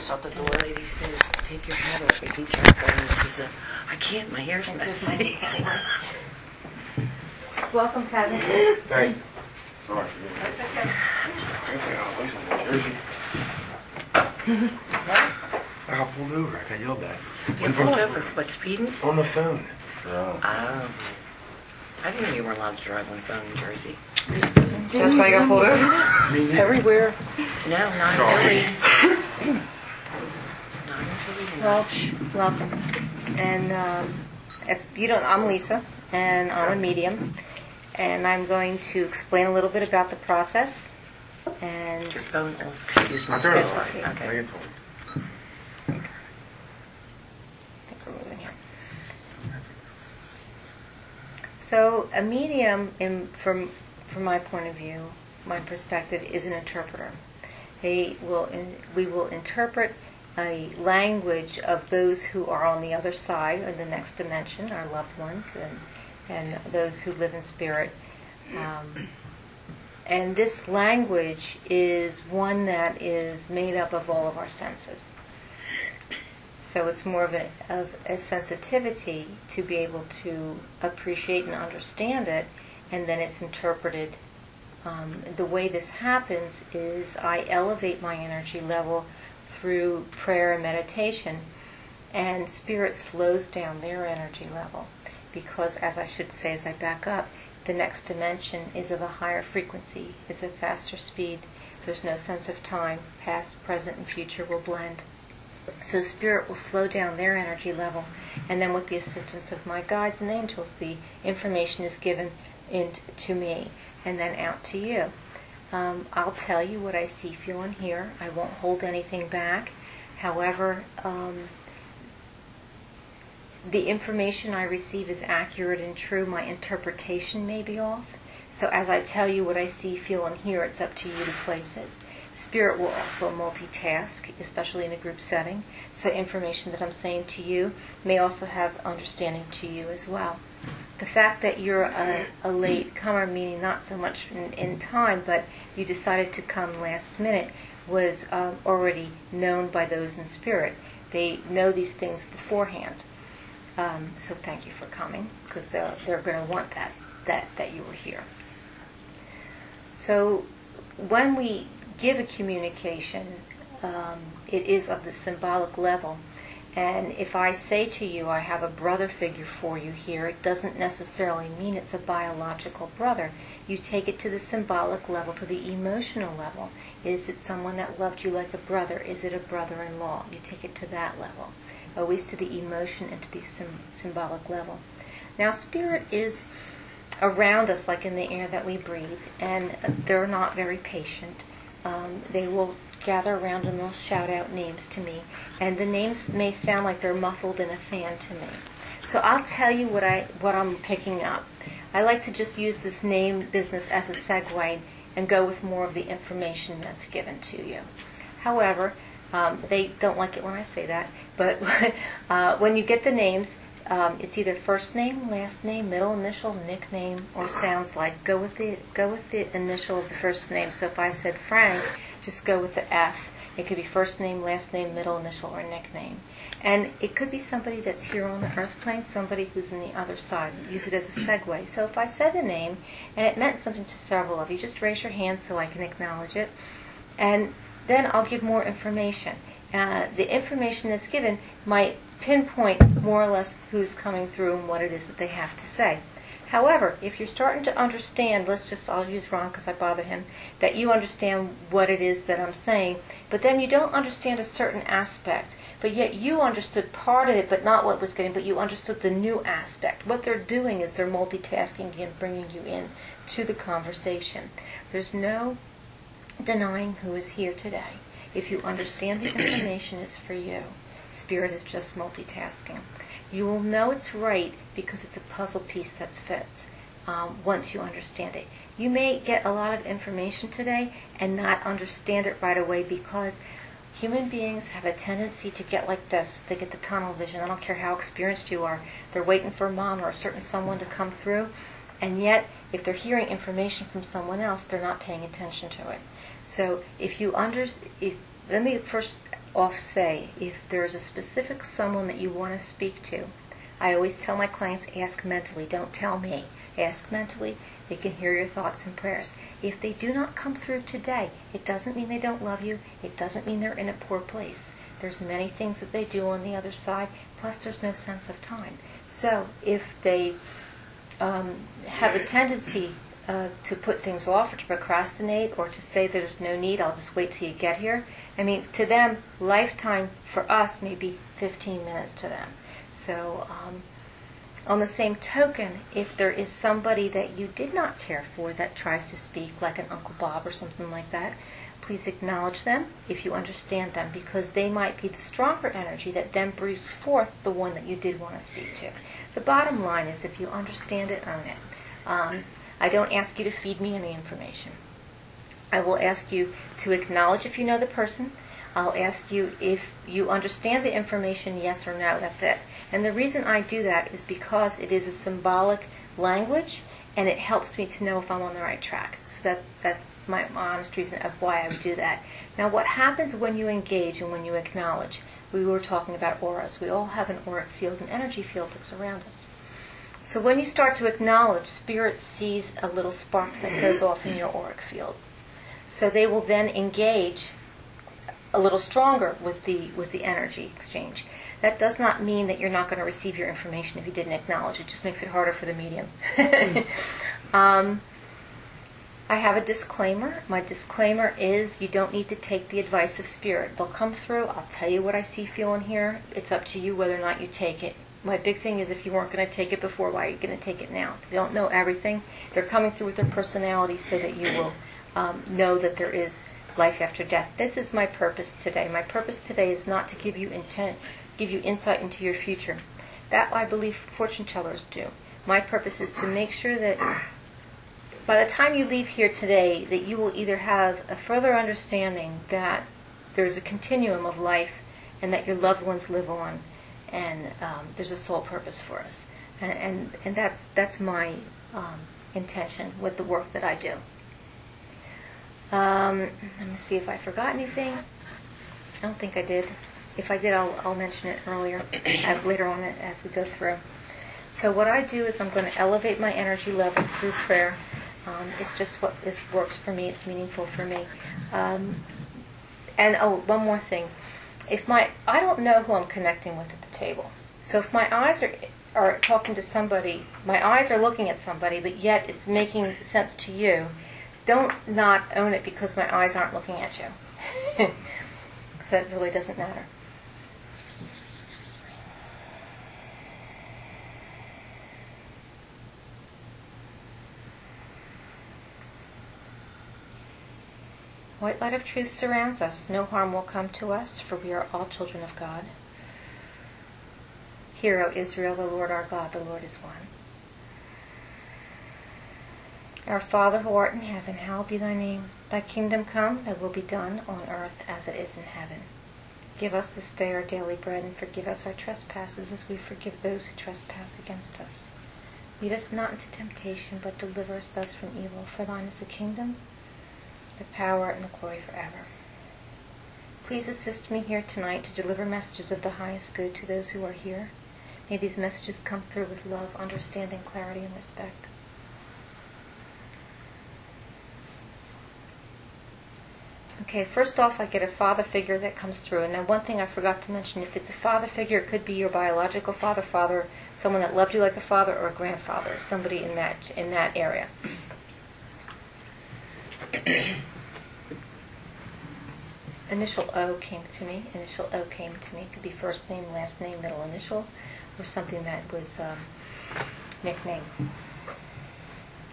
out the door. The lady says, take your hat off. Be careful. And she says, I can't. My hair's messy. Welcome, Kevin. Hey. Sorry. I pulled over. I got yelled at. You pulled over for what, speeding? On the phone. Oh. I didn't know you were allowed to drive on the phone in Jersey. That's why I got pulled over? Everywhere. No, not in Philly. Not in Philly. Well, welcome. And if you don't, I'm Lisa, and I'm a medium. And I'm going to explain a little bit about the process. And Your phone off. Excuse me. I'll turn it That's off. fine. I Okay. get told. so a medium, from my point of view, my perspective, is an interpreter. We will interpret a language of those who are on the other side, or the next dimension, our loved ones, and those who live in spirit. And this language is one that is made up of all of our senses. So it's more of a sensitivity to be able to appreciate and understand it, and then it's interpreted. The way this happens is I elevate my energy level through prayer and meditation, and Spirit slows down their energy level. Because, as I should say as I back up, the next dimension is of a higher frequency. It's a faster speed. There's no sense of time. Past, present, and future will blend. So Spirit will slow down their energy level, and then with the assistance of my guides and angels, the information is given to me and then out to you. I'll tell you what I see, feel, and hear. I won't hold anything back. However, the information I receive is accurate and true. My interpretation may be off. So as I tell you what I see, feel, and hear, it's up to you to place it. Spirit will also multitask, especially in a group setting. So information that I'm saying to you may also have understanding to you as well. The fact that you're a late comer, meaning not so much in time, but you decided to come last minute, was already known by those in spirit. They know these things beforehand. So thank you for coming, because they're going to want that you were here. So when we give a communication, it is of the symbolic level. And if I say to you, I have a brother figure for you here, it doesn't necessarily mean it's a biological brother. You take it to the symbolic level, to the emotional level. Is it someone that loved you like a brother? Is it a brother-in-law? You take it to that level. Always to the emotion and to the symbolic level. Now, Spirit is around us like in the air that we breathe, and they're not very patient. They will gather around and they'll shout out names to me, and the names may sound like they're muffled in a fan to me. So I'll tell you what I'm picking up. I like to just use this name business as a segue and go with more of the information that's given to you. However, they don't like it when I say that, but when you get the names, it's either first name, last name, middle initial, nickname, or sounds like. Go with the initial of the first name. So if I said Frank, just go with the F. It could be first name, last name, middle initial, or nickname. And it could be somebody that's here on the earth plane, somebody who's on the other side. Use it as a segue. So if I said a name and it meant something to several of you, just raise your hand so I can acknowledge it. And then I'll give more information. The information that's given might pinpoint more or less who's coming through and what it is that they have to say. However, if you're starting to understand, I'll use Ron because I bother him, that you understand what it is that I'm saying, but then you don't understand a certain aspect, but yet you understood part of it, but not what was getting, but you understood the new aspect. What they're doing is they're multitasking and bringing you in to the conversation. There's no denying who is here today. If you understand the information, it's for you. Spirit is just multitasking. You will know it's right because it's a puzzle piece that fits once you understand it. You may get a lot of information today and not understand it right away because human beings have a tendency to get like this. They get the tunnel vision. I don't care how experienced you are. They're waiting for a mom or a certain someone to come through, and yet if they're hearing information from someone else, they're not paying attention to it. So if let me first off say, if there's a specific someone that you want to speak to, I always tell my clients, ask mentally, don't tell me. Ask mentally. They can hear your thoughts and prayers. If they do not come through today, it doesn't mean they don't love you. It doesn't mean they're in a poor place. There's many things that they do on the other side, plus there's no sense of time. So if they have a tendency to put things off or to procrastinate or to say there's no need, I'll just wait till you get here. I mean, to them, lifetime for us may be 15 minutes to them. So on the same token, if there is somebody that you did not care for that tries to speak, like an Uncle Bob or something like that, please acknowledge them if you understand them, because they might be the stronger energy that then breathes forth the one that you did want to speak to. The bottom line is, if you understand it, own it. I don't ask you to feed me any information. I will ask you to acknowledge if you know the person. I'll ask you if you understand the information, yes or no. That's it. And the reason I do that is because it is a symbolic language, and it helps me to know if I'm on the right track. So that's my honest reason of why I would do that. Now, what happens when you engage and when you acknowledge? We were talking about auras. We all have an auric field, an energy field that's around us. So when you start to acknowledge, Spirit sees a little spark that goes off in your auric field. So they will then engage a little stronger with the energy exchange. That does not mean that you're not going to receive your information if you didn't acknowledge. It just makes it harder for the medium. I have a disclaimer. My disclaimer is you don't need to take the advice of Spirit. They'll come through. I'll tell you what I see, feel, and hear. It's up to you whether or not you take it. My big thing is, if you weren't going to take it before, why are you going to take it now? They don't know everything. They're coming through with their personality so that you will know that there is life after death. This is my purpose today. My purpose today is not to give you insight into your future. That I believe fortune tellers do. My purpose is to make sure that by the time you leave here today, that you will either have a further understanding that there's a continuum of life and that your loved ones live on, and there's a soul purpose for us. And that's my intention with the work that I do. Let me see if I forgot anything. I don't think I did. If I did, I'll mention it later on as we go through. So what I do is I'm going to elevate my energy level through prayer. It's just what this works for me. It's meaningful for me. One more thing. I don't know who I'm connecting with at the table. So if my eyes are talking to somebody, my eyes are looking at somebody, but yet it's making sense to you, don't not own it because my eyes aren't looking at you. Because that really doesn't matter. White light of truth surrounds us. No harm will come to us, for we are all children of God. Hear, O Israel, the Lord our God, the Lord is one. Our Father who art in heaven, hallowed be thy name. Thy kingdom come, thy will be done on earth as it is in heaven. Give us this day our daily bread, and forgive us our trespasses as we forgive those who trespass against us. Lead us not into temptation, but deliver us thus from evil. For thine is the kingdom, the power, and the glory forever. Please assist me here tonight to deliver messages of the highest good to those who are here. May these messages come through with love, understanding, clarity, and respect. Okay, first off, I get a father figure that comes through. And now one thing I forgot to mention, if it's a father figure, it could be your biological father, someone that loved you like a father, or a grandfather, somebody in that area. Initial O came to me. It could be first name, last name, middle initial, or something that was nickname.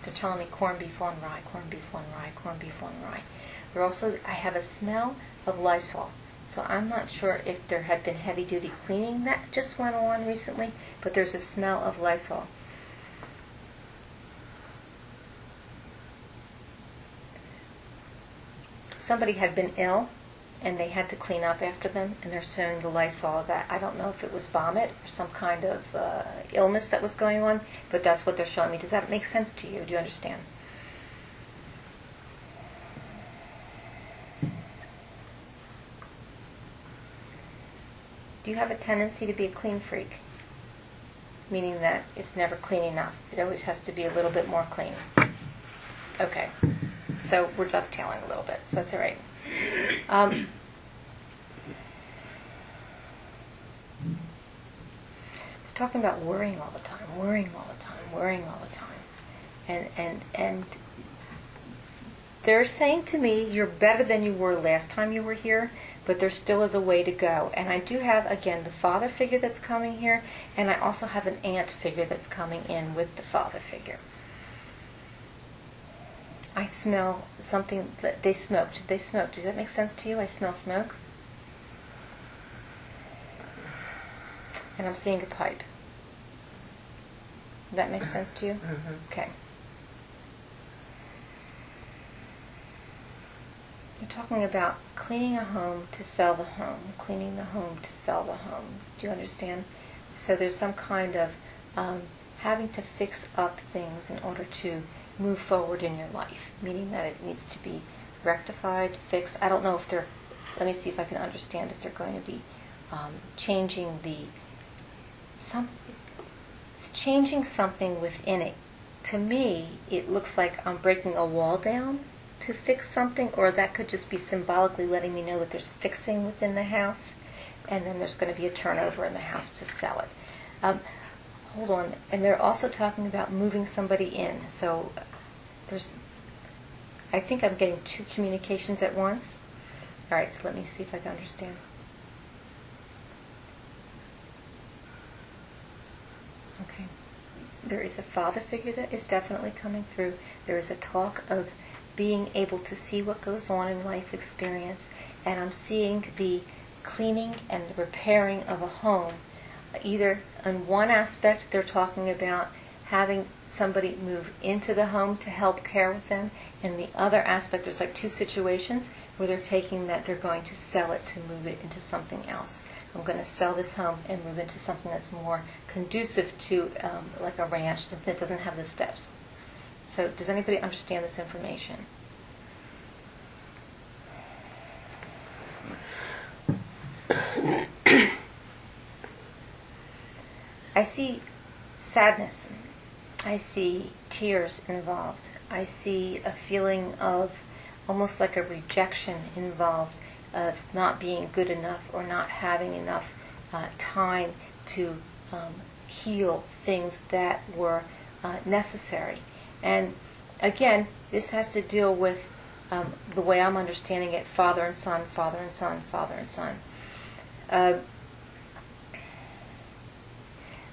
They're telling me corned beef on rye, corned beef on rye, corned beef on rye. I have a smell of Lysol. So I'm not sure if there had been heavy-duty cleaning that just went on recently, but there's a smell of Lysol. Somebody had been ill, and they had to clean up after them, and they're showing the Lysol that I don't know if it was vomit or some kind of illness that was going on, but that's what they're showing me. Does that make sense to you? Do you understand? Do you have a tendency to be a clean freak? Meaning that it's never clean enough. It always has to be a little bit more clean. Okay. So we're dovetailing a little bit, so that's all right. They're talking about worrying all the time, worrying all the time, worrying all the time. And they're saying to me, you're better than you were last time you were here, but there still is a way to go. And I do have, again, the father figure that's coming here, and I also have an aunt figure that's coming in with the father figure. I smell something that they smoked. They smoked. Does that make sense to you? I smell smoke. And I'm seeing a pipe. Does that make sense to you? Mm-hmm. Okay. You're talking about cleaning a home to sell the home, cleaning the home to sell the home. Do you understand? So there's some kind of having to fix up things in order to move forward in your life, meaning that it needs to be rectified, fixed. I don't know if they're, let me see if I can understand if they're going to be changing changing something within it. To me, it looks like I'm breaking a wall down to fix something, or that could just be symbolically letting me know that there's fixing within the house, and then there's going to be a turnover in the house to sell it. Hold on. And they're also talking about moving somebody in. So I think I'm getting two communications at once. All right, so let me see if I can understand. Okay. There is a father figure that is definitely coming through. There is a talk of being able to see what goes on in life experience, and I'm seeing the cleaning and repairing of a home. Either in one aspect they're talking about having somebody move into the home to help care with them, and the other aspect there's like two situations where they're taking that they're going to sell it to move it into something else. I'm going to sell this home and move into something that's more conducive to like a ranch, something that doesn't have the steps. So does anybody understand this information? I see sadness. I see tears involved. I see a feeling of almost like a rejection involved, of not being good enough or not having enough time to heal things that were necessary. And again, this has to deal with the way I'm understanding it, father and son, father and son, father and son.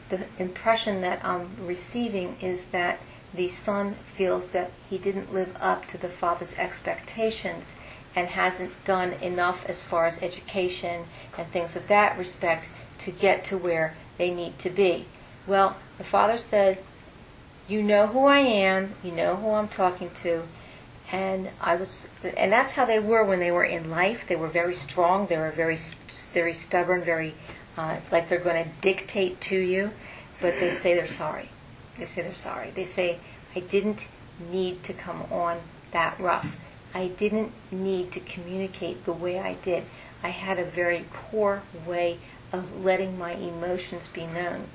The impression that I'm receiving is that the son feels that he didn't live up to the father's expectations and hasn't done enough as far as education and things of that respect to get to where they need to be. Well, the father said, you know who I am, you know who I'm talking to, and that's how they were when they were in life. They were very strong, they were very stubborn, very like they're going to dictate to you, but they say they're sorry. They say they're sorry. They say, I didn't need to come on that rough. I didn't need to communicate the way I did. I had a very poor way of letting my emotions be known.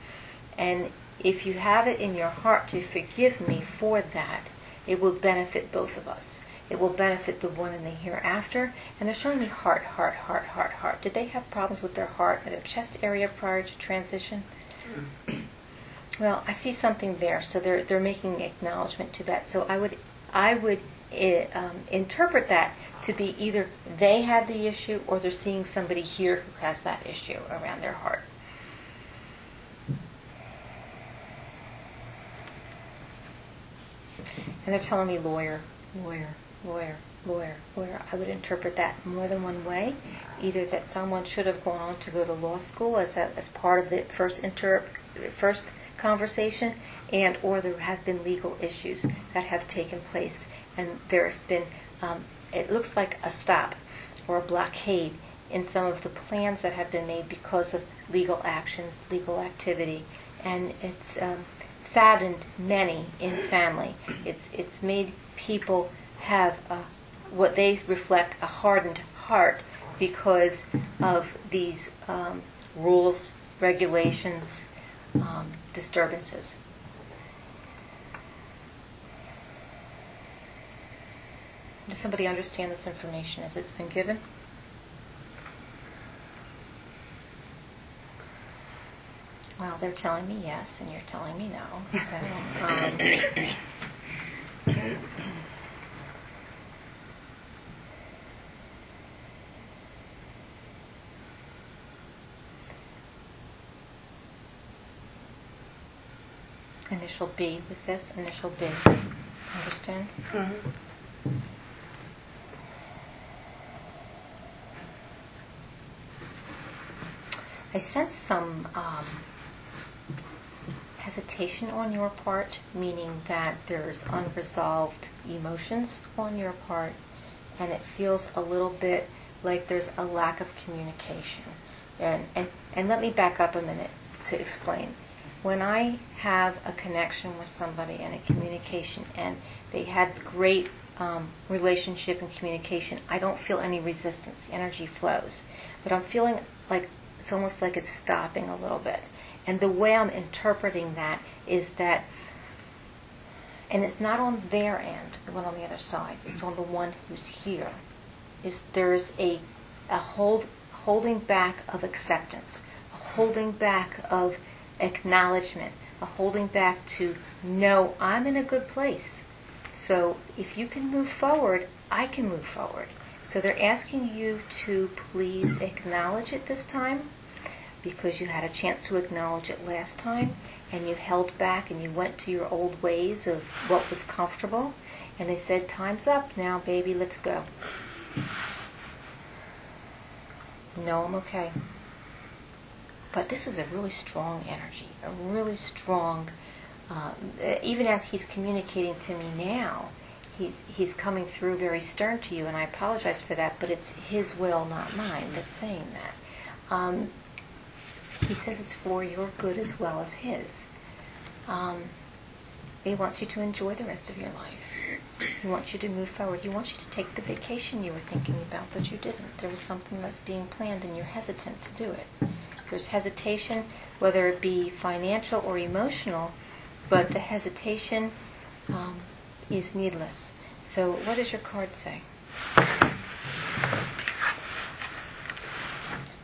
And if you have it in your heart to forgive me for that, it will benefit both of us. It will benefit the one in the hereafter. And they're showing me heart, heart, heart, heart, heart. Did they have problems with their heart or their chest area prior to transition? Well, I see something there. So they're making acknowledgement to that. So I would interpret that to be either they had the issue or they're seeing somebody here who has that issue around their heart. And they're telling me lawyer, lawyer, lawyer, lawyer, lawyer. I would interpret that more than one way. Either that someone should have gone on to go to law school as part of the first conversation, and or there have been legal issues that have taken place, and there's been, it looks like a stop or a blockade in some of the plans that have been made because of legal actions, legal activity, and it's saddened many in family. It's made people have what they reflect a hardened heart because of these rules, regulations, disturbances. Does somebody understand this information as it's been given? Well, they're telling me yes, and you're telling me no. So, initial B with this, initial B. Understand? Mm-hmm. I sense some hesitation on your part, meaning that there's unresolved emotions on your part, and it feels a little bit like there's a lack of communication. And let me back up a minute to explain. When I have a connection with somebody and a communication, and they had great relationship and communication, I don't feel any resistance. The energy flows. But I'm feeling like it's almost like it's stopping a little bit. And the way I'm interpreting that is that, and it's not on their end, the one on the other side, it's on the one who's here, is there's a holding back of acceptance, a holding back of acknowledgement, a holding back to, no, I'm in a good place. So if you can move forward, I can move forward. So they're asking you to please acknowledge it this time, because you had a chance to acknowledge it last time, and you held back and you went to your old ways of what was comfortable, and they said, time's up now, baby, let's go. No, I'm okay. But this was a really strong energy, a really strong, even as he's communicating to me now, he's coming through very stern to you, and I apologize for that, but it's his will, not mine, that's saying that. He says it's for your good as well as his. He wants you to enjoy the rest of your life. He wants you to move forward. He wants you to take the vacation you were thinking about, but you didn't. There was something that's being planned, and you're hesitant to do it. There's hesitation, whether it be financial or emotional, but the hesitation is needless. So what does your card say?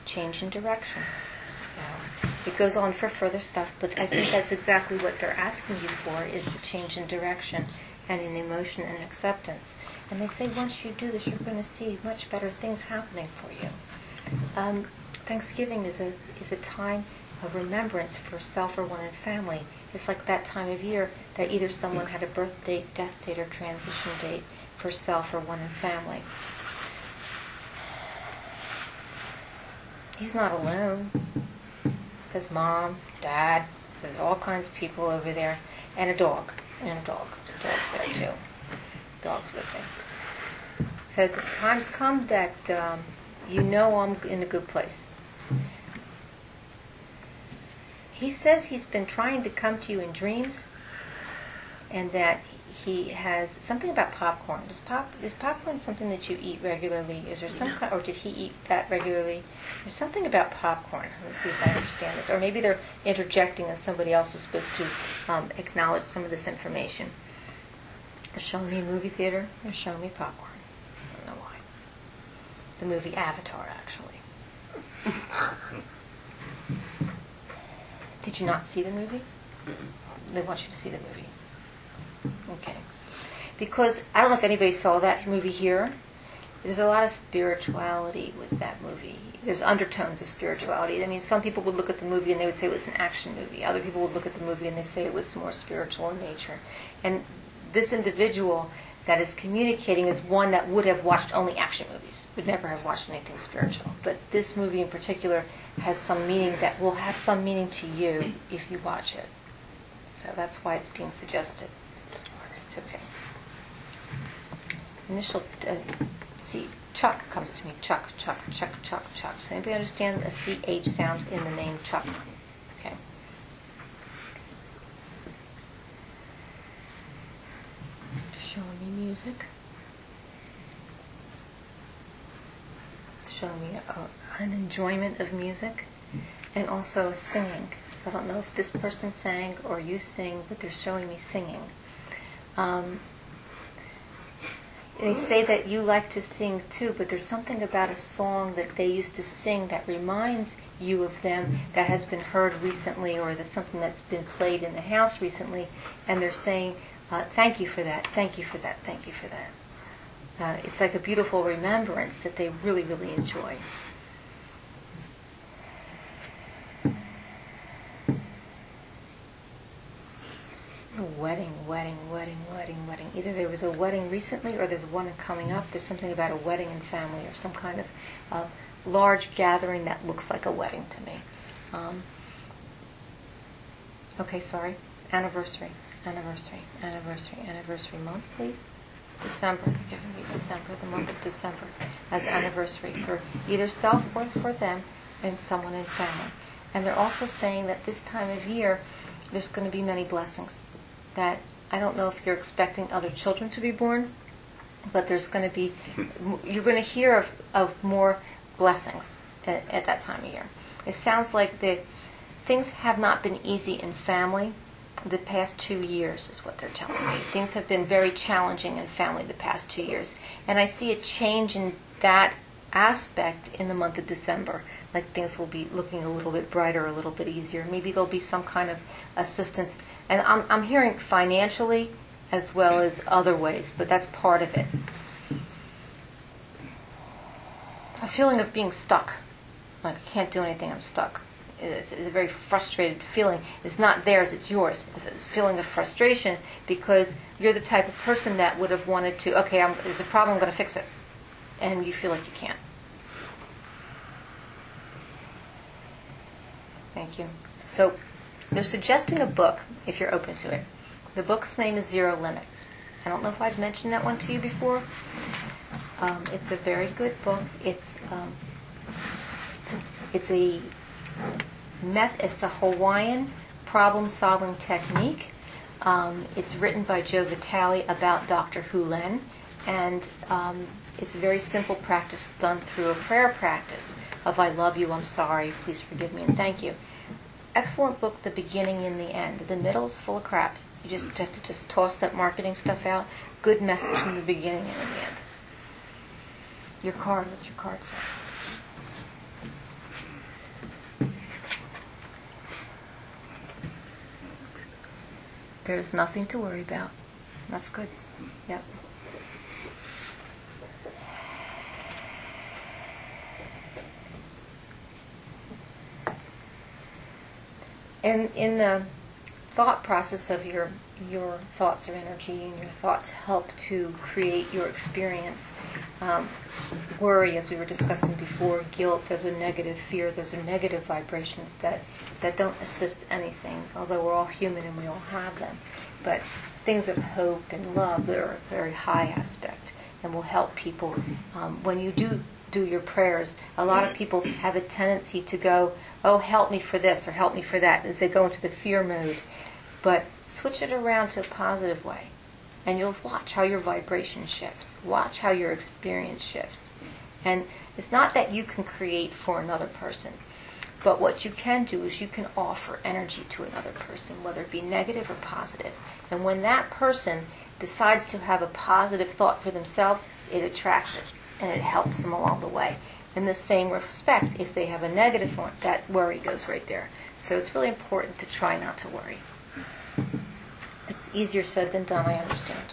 Change in direction. So it goes on for further stuff, but I think that's exactly what they're asking you for, is the change in direction and in emotion and acceptance. And they say once you do this, you're going to see much better things happening for you. Thanksgiving is a time of remembrance for self or one and family. It's like that time of year that either someone had a birth date, death date, or transition date for self or one and family. He's not alone. It says mom, dad, it says all kinds of people over there, and a dog. And a dog. The dog's there too. Dog's with him. So the time's come that you know I'm in a good place. He says he's been trying to come to you in dreams, and that he has something about popcorn. Is popcorn something that you eat regularly? Is there some kind, or did he eat that regularly? There's something about popcorn. Let's see if I understand this. Or maybe they're interjecting, and somebody else is supposed to acknowledge some of this information. They're showing me a movie theater. They're showing me popcorn. I don't know why. The movie Avatar, actually. Did you not see the movie? They want you to see the movie. Okay. Because I don't know if anybody saw that movie here. There's a lot of spirituality with that movie. There's undertones of spirituality. I mean, some people would look at the movie and they would say it was an action movie. Other people would look at the movie and they say it was more spiritual in nature. And this individual that is communicating is one that would have watched only action movies, would never have watched anything spiritual. But this movie in particular has some meaning that will have some meaning to you if you watch it. So that's why it's being suggested. It's okay. Initial, see, Chuck comes to me. Chuck. Does anybody understand a CH sound in the name Chuck? Okay. Showing me music. Showing me an enjoyment of music. and also singing. So I don't know if this person sang or you sing, but they're showing me singing. They say that you like to sing too, but there's something about a song that they used to sing that reminds you of them that has been heard recently, or that's something that's been played in the house recently, and they're saying, thank you for that, thank you for that, thank you for that. It's like a beautiful remembrance that they really, really enjoy. Wedding. Either there was a wedding recently or there's one coming up. There's something about a wedding in family or some kind of large gathering that looks like a wedding to me. Anniversary month, please. December, you're giving me December, the month of December, as anniversary for either self or for them and someone in family. And they're also saying that this time of year, there's going to be many blessings. That I don't know if you're expecting other children to be born, but there's going to be, you're going to hear of more blessings at that time of year. It sounds like things have not been easy in family the past 2 years, is what they're telling me. Things have been very challenging in family the past 2 years. And I see a change in that aspect in the month of December. Like things will be looking a little bit brighter, a little bit easier. Maybe there'll be some kind of assistance. And I'm hearing financially as well as other ways, but that's part of it. A feeling of being stuck. Like I can't do anything, I'm stuck. It's a very frustrated feeling. It's not theirs, it's yours. It's a feeling of frustration because you're the type of person that would have wanted to, there's a problem, I'm going to fix it. And you feel like you can't. Thank you. So they're suggesting a book, if you're open to it. The book's name is Zero Limits. I don't know if I've mentioned that one to you before. It's a very good book. It's a Hawaiian problem-solving technique. It's written by Joe Vitale about Dr. Hulen, and it's a very simple practice done through a prayer practice of I love you, I'm sorry, please forgive me, and thank you. Excellent book, the beginning and the end. The middle is full of crap. You just have to just toss that marketing stuff out. Good message in the beginning and in the end. Your card, what's your card say? There's nothing to worry about. That's good. Yep. And in the thought process of your thoughts or energy, and your thoughts help to create your experience. Worry, as we were discussing before, guilt, those are negative, fear, those are negative vibrations that don't assist anything, although we're all human and we all have them. But things of hope and love, they're a very high aspect and will help people. When you do your prayers, a lot of people have a tendency to go, oh, help me for this or help me for that, as they go into the fear mode. But switch it around to a positive way, and you'll watch how your vibration shifts. Watch how your experience shifts. And it's not that you can create for another person, but what you can do is you can offer energy to another person, whether it be negative or positive. And when that person decides to have a positive thought for themselves, it attracts it, and it helps them along the way. In the same respect, if they have a negative one, that worry goes right there. So it's really important to try not to worry. It's easier said than done, I understand.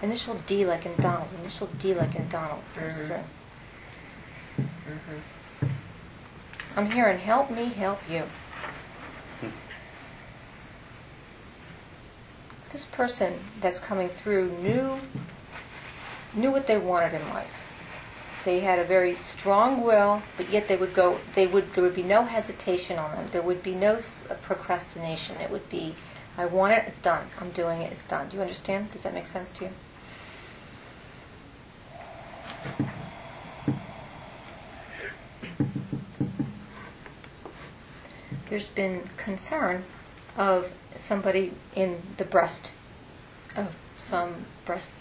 Initial D like in Donald. Initial D like in Donald goes through. I'm hearing, help me, help you. This person that's coming through knew what they wanted in life. They had a very strong will, but yet there would be no hesitation on them. There would be no procrastination. It would be, I want it, it's done. I'm doing it, it's done. Do you understand? Does that make sense to you? There's been concern of somebody in the breast, of some breast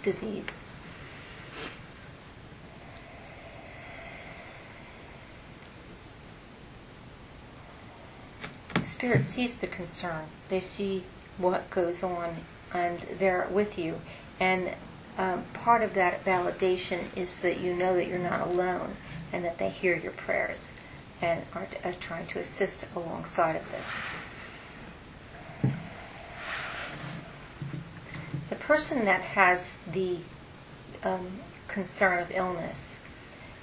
disease. Spirit sees the concern. They see what goes on, and they're with you. And part of that validation is that you know that you're not alone, and that they hear your prayers and are trying to assist alongside of this. The person that has the concern of illness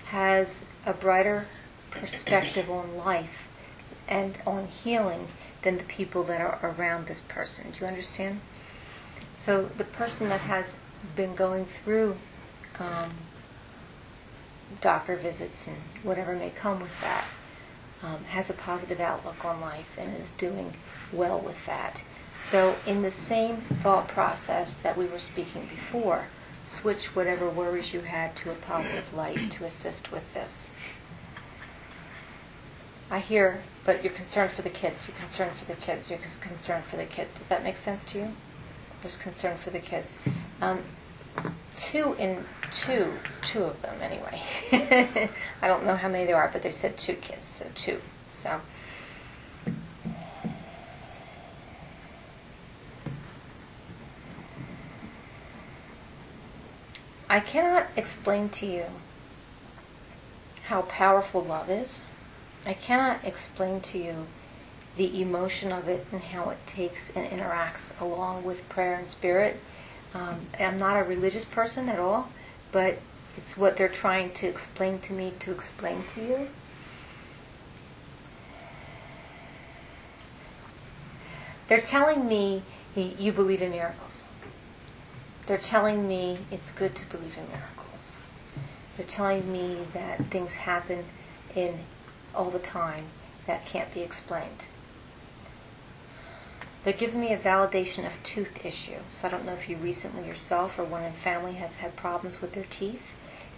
has a brighter perspective on life and on healing than the people that are around this person. Do you understand? So the person that has been going through doctor visits and whatever may come with that has a positive outlook on life and is doing well with that. So in the same thought process that we were speaking before, switch whatever worries you had to a positive light to assist with this. I hear, but you're concerned for the kids, you're concerned for the kids, you're concerned for the kids. Does that make sense to you? There's concern for the kids. Two of them anyway. I don't know how many there are, but they said 2 kids, so 2. So I cannot explain to you how powerful love is. I cannot explain to you the emotion of it and how it takes and interacts along with prayer and spirit. I'm not a religious person at all, but it's what they're trying to explain to me to explain to you. They're telling me you believe in miracles. They're telling me it's good to believe in miracles. They're telling me that things happen in all the time that can't be explained. They're giving me a validation of tooth issue. So I don't know if you recently yourself or one in family has had problems with their teeth.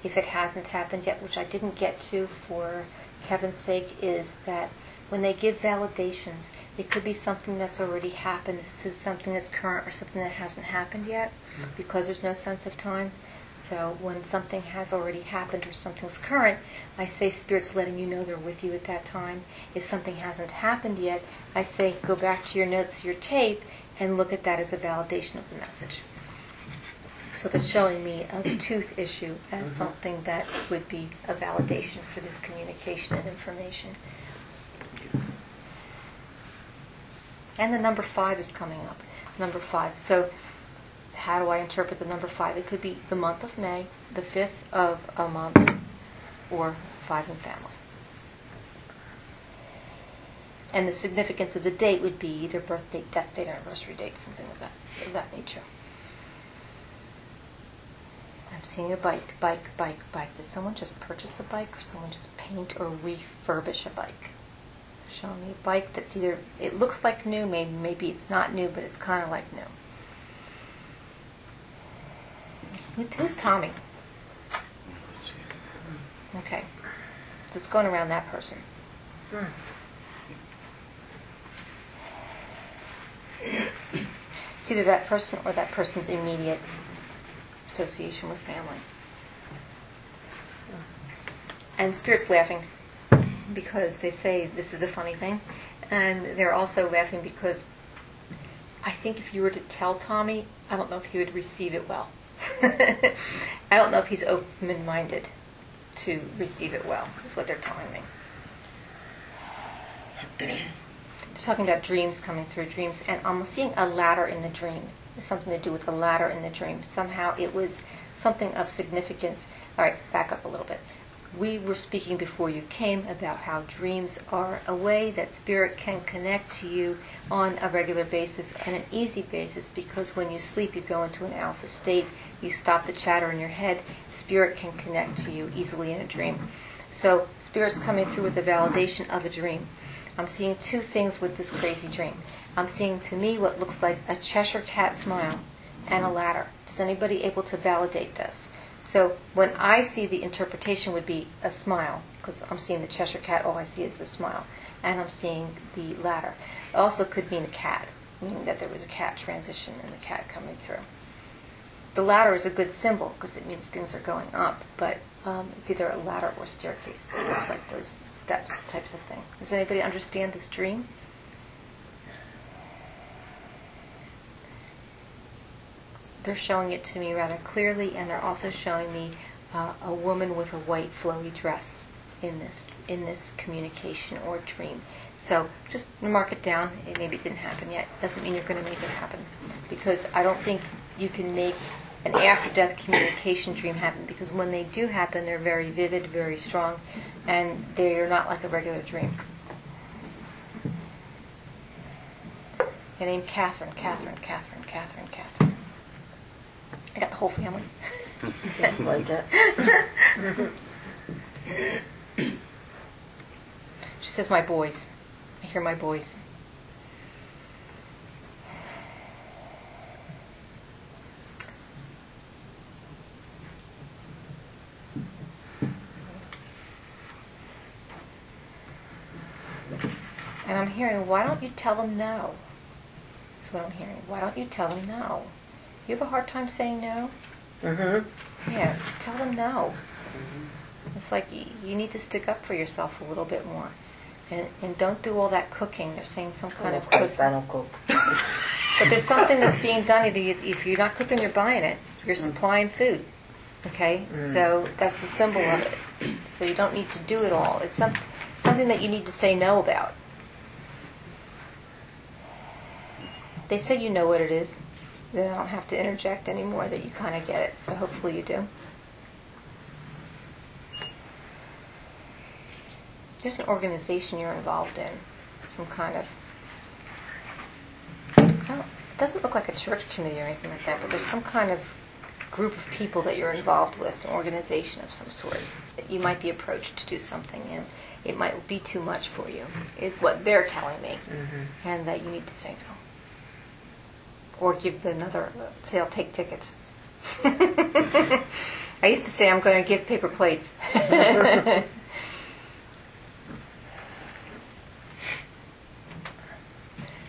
If it hasn't happened yet, which I didn't get to for Kevin's sake, is that when they give validations, it could be something that's already happened, so something that's current or something that hasn't happened yet, because there's no sense of time. So when something has already happened or something's current, I say Spirit's letting you know they're with you at that time. If something hasn't happened yet, I say go back to your notes, your tape, and look at that as a validation of the message. So they're showing me a tooth issue as something that would be a validation for this communication and information. And the number 5 is coming up. Number 5. So how do I interpret the number 5? It could be the month of May, the 5th of a month, or 5 in family. And the significance of the date would be either birth date, death date, anniversary date, something of that nature. I'm seeing a bike. Did someone just purchase a bike, or someone just paint or refurbish a bike? Showing me a bike that's either, it looks like new, maybe it's not new, but it's kind of like new. Who's Tommy? Okay. Just going around that person. It's either that person or that person's immediate association with family. And Spirit's laughing because they say this is a funny thing. And they're also laughing because I think if you were to tell Tommy, I don't know if he would receive it well. I don't know if he's open-minded to receive it well, is what they're telling me. They're talking about dreams coming through, dreams, and I'm seeing a ladder in the dream. It's something to do with the ladder in the dream. Somehow it was something of significance. All right, back up a little bit. We were speaking before you came about how dreams are a way that Spirit can connect to you on a regular basis, on an easy basis, because when you sleep you go into an alpha state, you stop the chatter in your head, Spirit can connect to you easily in a dream. So Spirit's coming through with a validation of a dream. I'm seeing 2 things with this crazy dream. I'm seeing, to me, what looks like a Cheshire cat smile and a ladder. Is anybody able to validate this? So when I see, the interpretation would be a smile, because I'm seeing the Cheshire cat, all I see is the smile, and I'm seeing the ladder. It also could mean a cat, meaning that there was a cat transition and the cat coming through. The ladder is a good symbol because it means things are going up, but it's either a ladder or staircase, but it looks like those steps types of thing. Does anybody understand this dream? they're showing it to me rather clearly, and they're also showing me a woman with a white flowy dress in this communication or dream. So just mark it down. Maybe it didn't happen yet. Doesn't mean you're going to make it happen, because I don't think you can make an after-death communication dream happen, because when they do happen, they're very vivid, very strong, and they're not like a regular dream. I named Catherine. I got the whole family. Sounds like it. She says, my boys. I hear my boys. And I'm hearing, why don't you tell them no? That's what I'm hearing. Why don't you tell them no? Do you have a hard time saying no? Mm-hmm. Yeah, just tell them no. It's like you need to stick up for yourself a little bit more. And don't do all that cooking. They're saying some kind of course I don't cook. But there's something that's being done. Either if you're not cooking, you're buying it. You're supplying food. Okay? So that's the symbol of it. So you don't need to do it all. It's something that you need to say no about. They say you know what it is. Then I don't have to interject anymore, that you kind of get it. So hopefully you do. There's an organization you're involved in. Some kind of... it doesn't look like a church committee or anything like that, but there's some kind of group of people that you're involved with, an organization of some sort, that you might be approached to do something, and it might be too much for you, is what they're telling me. And that you need to say no. Or give another, say, I'll take tickets. I used to say I'm going to give paper plates.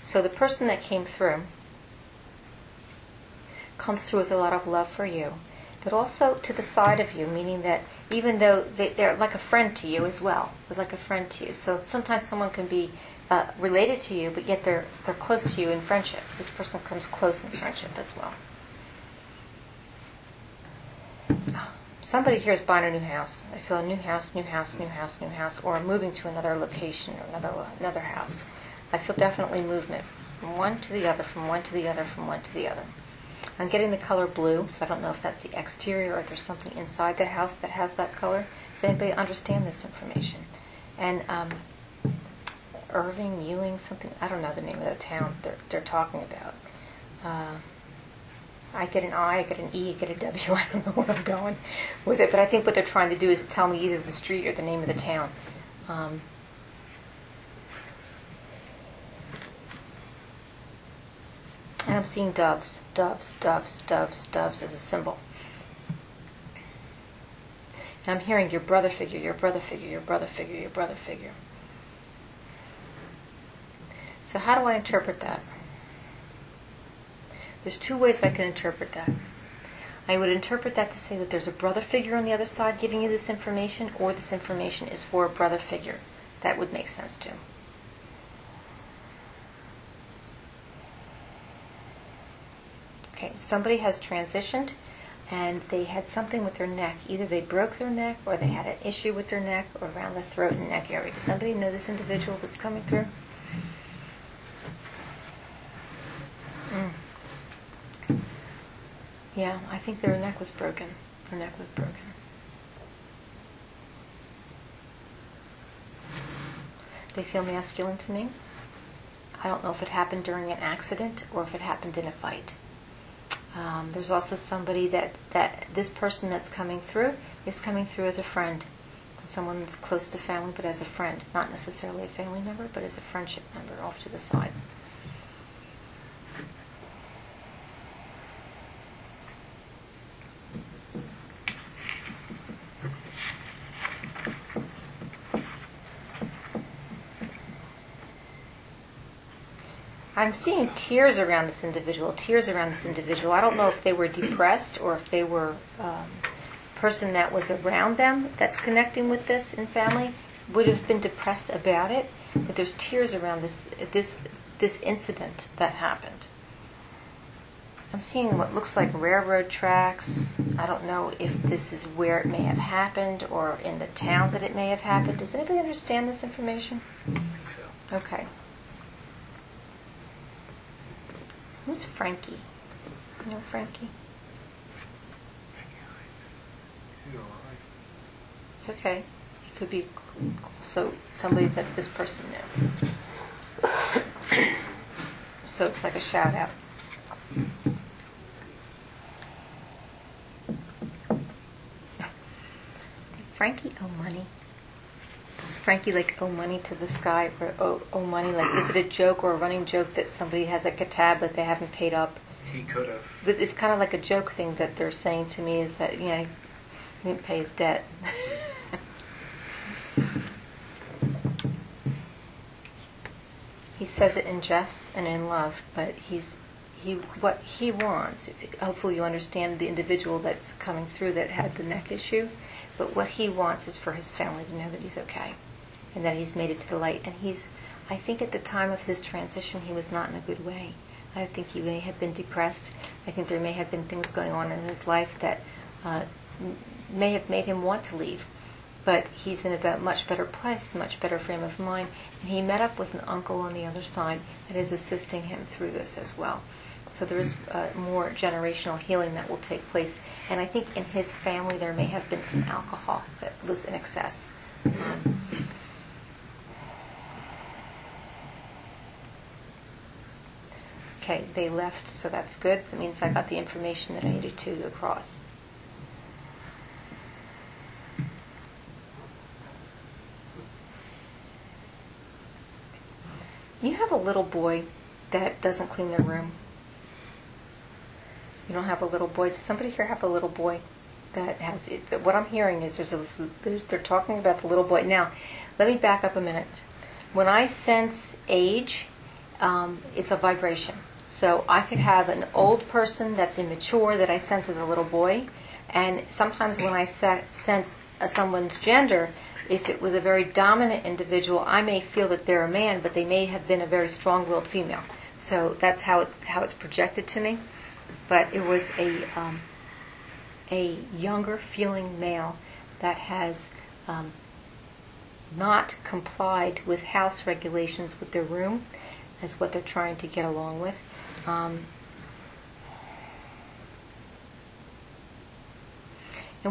So the person that came through comes through with a lot of love for you, but also to the side of you, meaning that even though they're like a friend to you as well, they're like a friend to you. So sometimes someone can be related to you, but yet they're close to you in friendship. This person comes close in friendship as well. Somebody here is buying a new house. I feel a new house, or moving to another location or another house. I feel definitely movement from one to the other, from one to the other, from one to the other. I'm getting the color blue, so I don't know if that's the exterior or if there's something inside the house that has that color. Does anybody understand this information? And Irving, Ewing, something, I don't know the name of the town they're talking about. I get an I get an E, I get a W, I don't know where I'm going with it, but I think what they're trying to do is tell me either the street or the name of the town. And I'm seeing doves as a symbol. And I'm hearing your brother figure. So how do I interpret that? There's two ways I can interpret that. I would interpret that to say that there's a brother figure on the other side giving you this information, or this information is for a brother figure. That would make sense too. Okay, somebody has transitioned and they had something with their neck. Either they broke their neck or they had an issue with their neck or around the throat and neck area. Does somebody know this individual that's coming through? Yeah, I think their neck was broken. They feel masculine to me. I don't know if it happened during an accident or if it happened in a fight. There's also somebody that this person that's coming through is coming through as a friend. Someone that's close to family, but as a friend. Not necessarily a family member, but as a friendship member off to the side. I'm seeing tears around this individual. I don't know if they were depressed or if they were person that was around them that's connecting with this in family would have been depressed about it. But there's tears around this incident that happened. I'm seeing what looks like railroad tracks. I don't know if this is where it may have happened or in the town that it may have happened. Does anybody understand this information? I think so. Okay. Who's Frankie? You know Frankie? He's all right. It's okay. It could be so somebody that this person knew. So it's like a shout out. Frankie owe money? Does Frankie like owe money to this guy or owe money? Like, is it a joke or a running joke that somebody has like a tab but they haven't paid up? He could have. But it's kind of like a joke thing that they're saying to me is that, he didn't pay his debt. He says it in jest and in love, but what he wants, hopefully you understand the individual that's coming through that had the neck issue, but what he wants is for his family to know that he's okay and that he's made it to the light. And I think at the time of his transition, he was not in a good way. I think he may have been depressed. I think there may have been things going on in his life that may have made him want to leave. But he's in a much better place, much better frame of mind. And he met up with an uncle on the other side that is assisting him through this as well. So there is more generational healing that will take place. And I think in his family there may have been some alcohol that was in excess. Okay, they left, so that's good. That means I got the information that I needed to across. You have a little boy that doesn't clean their room. You don't have a little boy. Does somebody here have a little boy that has it? What I'm hearing is they're talking about the little boy. Now, let me back up a minute. When I sense age, it's a vibration. So I could have an old person that's immature that I sense as a little boy, and sometimes when I sense someone's gender, if it was a very dominant individual, I may feel that they're a man, but they may have been a very strong-willed female. So that's how it's projected to me. But it was a younger feeling male that has not complied with house regulations with their room, as what they're trying to get along with. And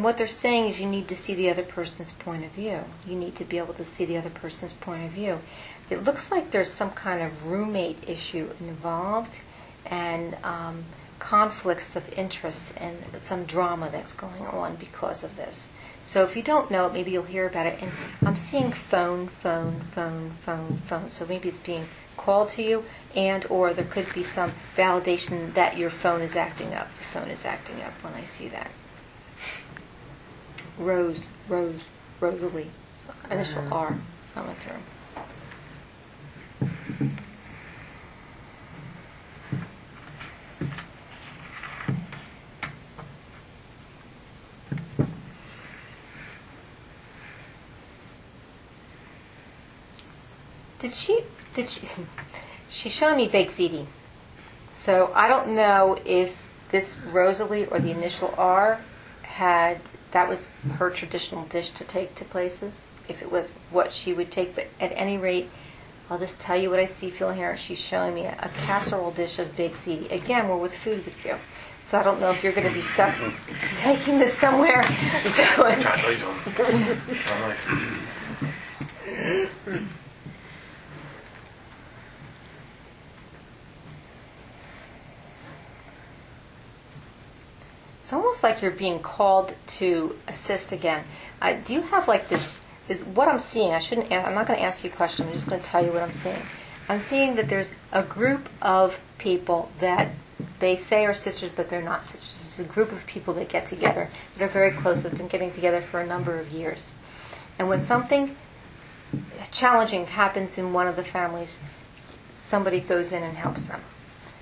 what they're saying is you need to see the other person's point of view. You need to be able to see the other person's point of view. It looks like there's some kind of roommate issue involved and conflicts of interest and some drama that's going on because of this. So if you don't know it, maybe you'll hear about it. And I'm seeing phone. So maybe it's being called to you, and or there could be some validation that your phone is acting up. Your phone is acting up when I see that. Rosalie. Initial R coming through. She's showing me baked ziti. So I don't know if this Rosalie or the initial R that was her traditional dish to take to places, if it was what she would take. But at any rate, I'll just tell you what I see, feel, here. She's showing me a casserole dish of baked ziti. Again, we're with food with you. So I don't know if you're going to be stuck taking this somewhere. It's almost like you're being called to assist again. Do you have like this? Is what I'm seeing? I'm not going to ask you a question. I'm just going to tell you what I'm seeing. I'm seeing that there's a group of people that they say are sisters, but they're not sisters. It's a group of people that get together that are very close. Have been getting together for a number of years. And when something challenging happens in one of the families, somebody goes in and helps them.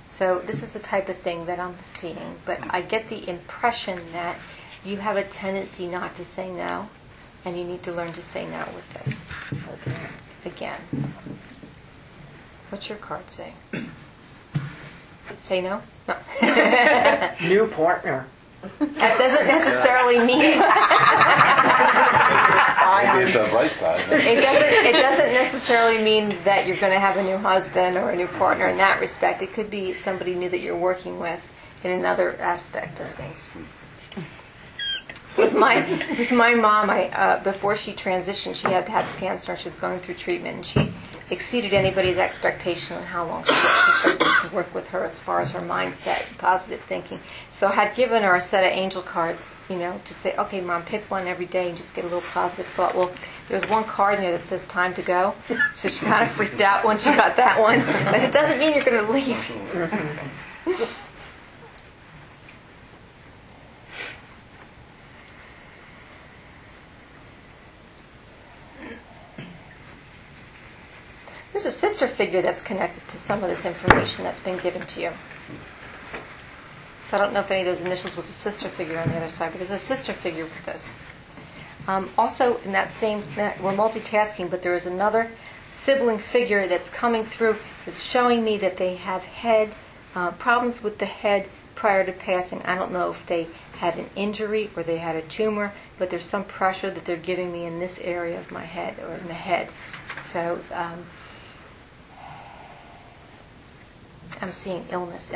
So this is the type of thing that I'm seeing, but I get the impression that you have a tendency not to say no, and you need to learn to say no with this. Again. What's your card say? say no? No. New partner. That doesn't necessarily mean Maybe it's the right side. it doesn't necessarily mean that you're going to have a new husband or a new partner in that respect. It could be somebody new that you're working with in another aspect of things. With my mom, before she transitioned, she had to have cancer. She was going through treatment, and she exceeded anybody's expectation on how long she could work with her as far as her mindset, positive thinking. So I had given her a set of angel cards, to say, okay, Mom, pick one every day and just get a little positive thought. Well, there was one card in there that says time to go, so she kind of freaked out when she got that one. I said, it doesn't mean you're going to leave. There's a sister figure that's connected to some of this information that's been given to you. So I don't know if any of those initials was a sister figure on the other side, but there's a sister figure with this. Also, in that same, we're multitasking, but there is another sibling figure that's coming through that's showing me that they have had problems with the head prior to passing. I don't know if they had an injury or they had a tumor, but there's some pressure that they're giving me in this area of my head or in the head. So I'm seeing illness.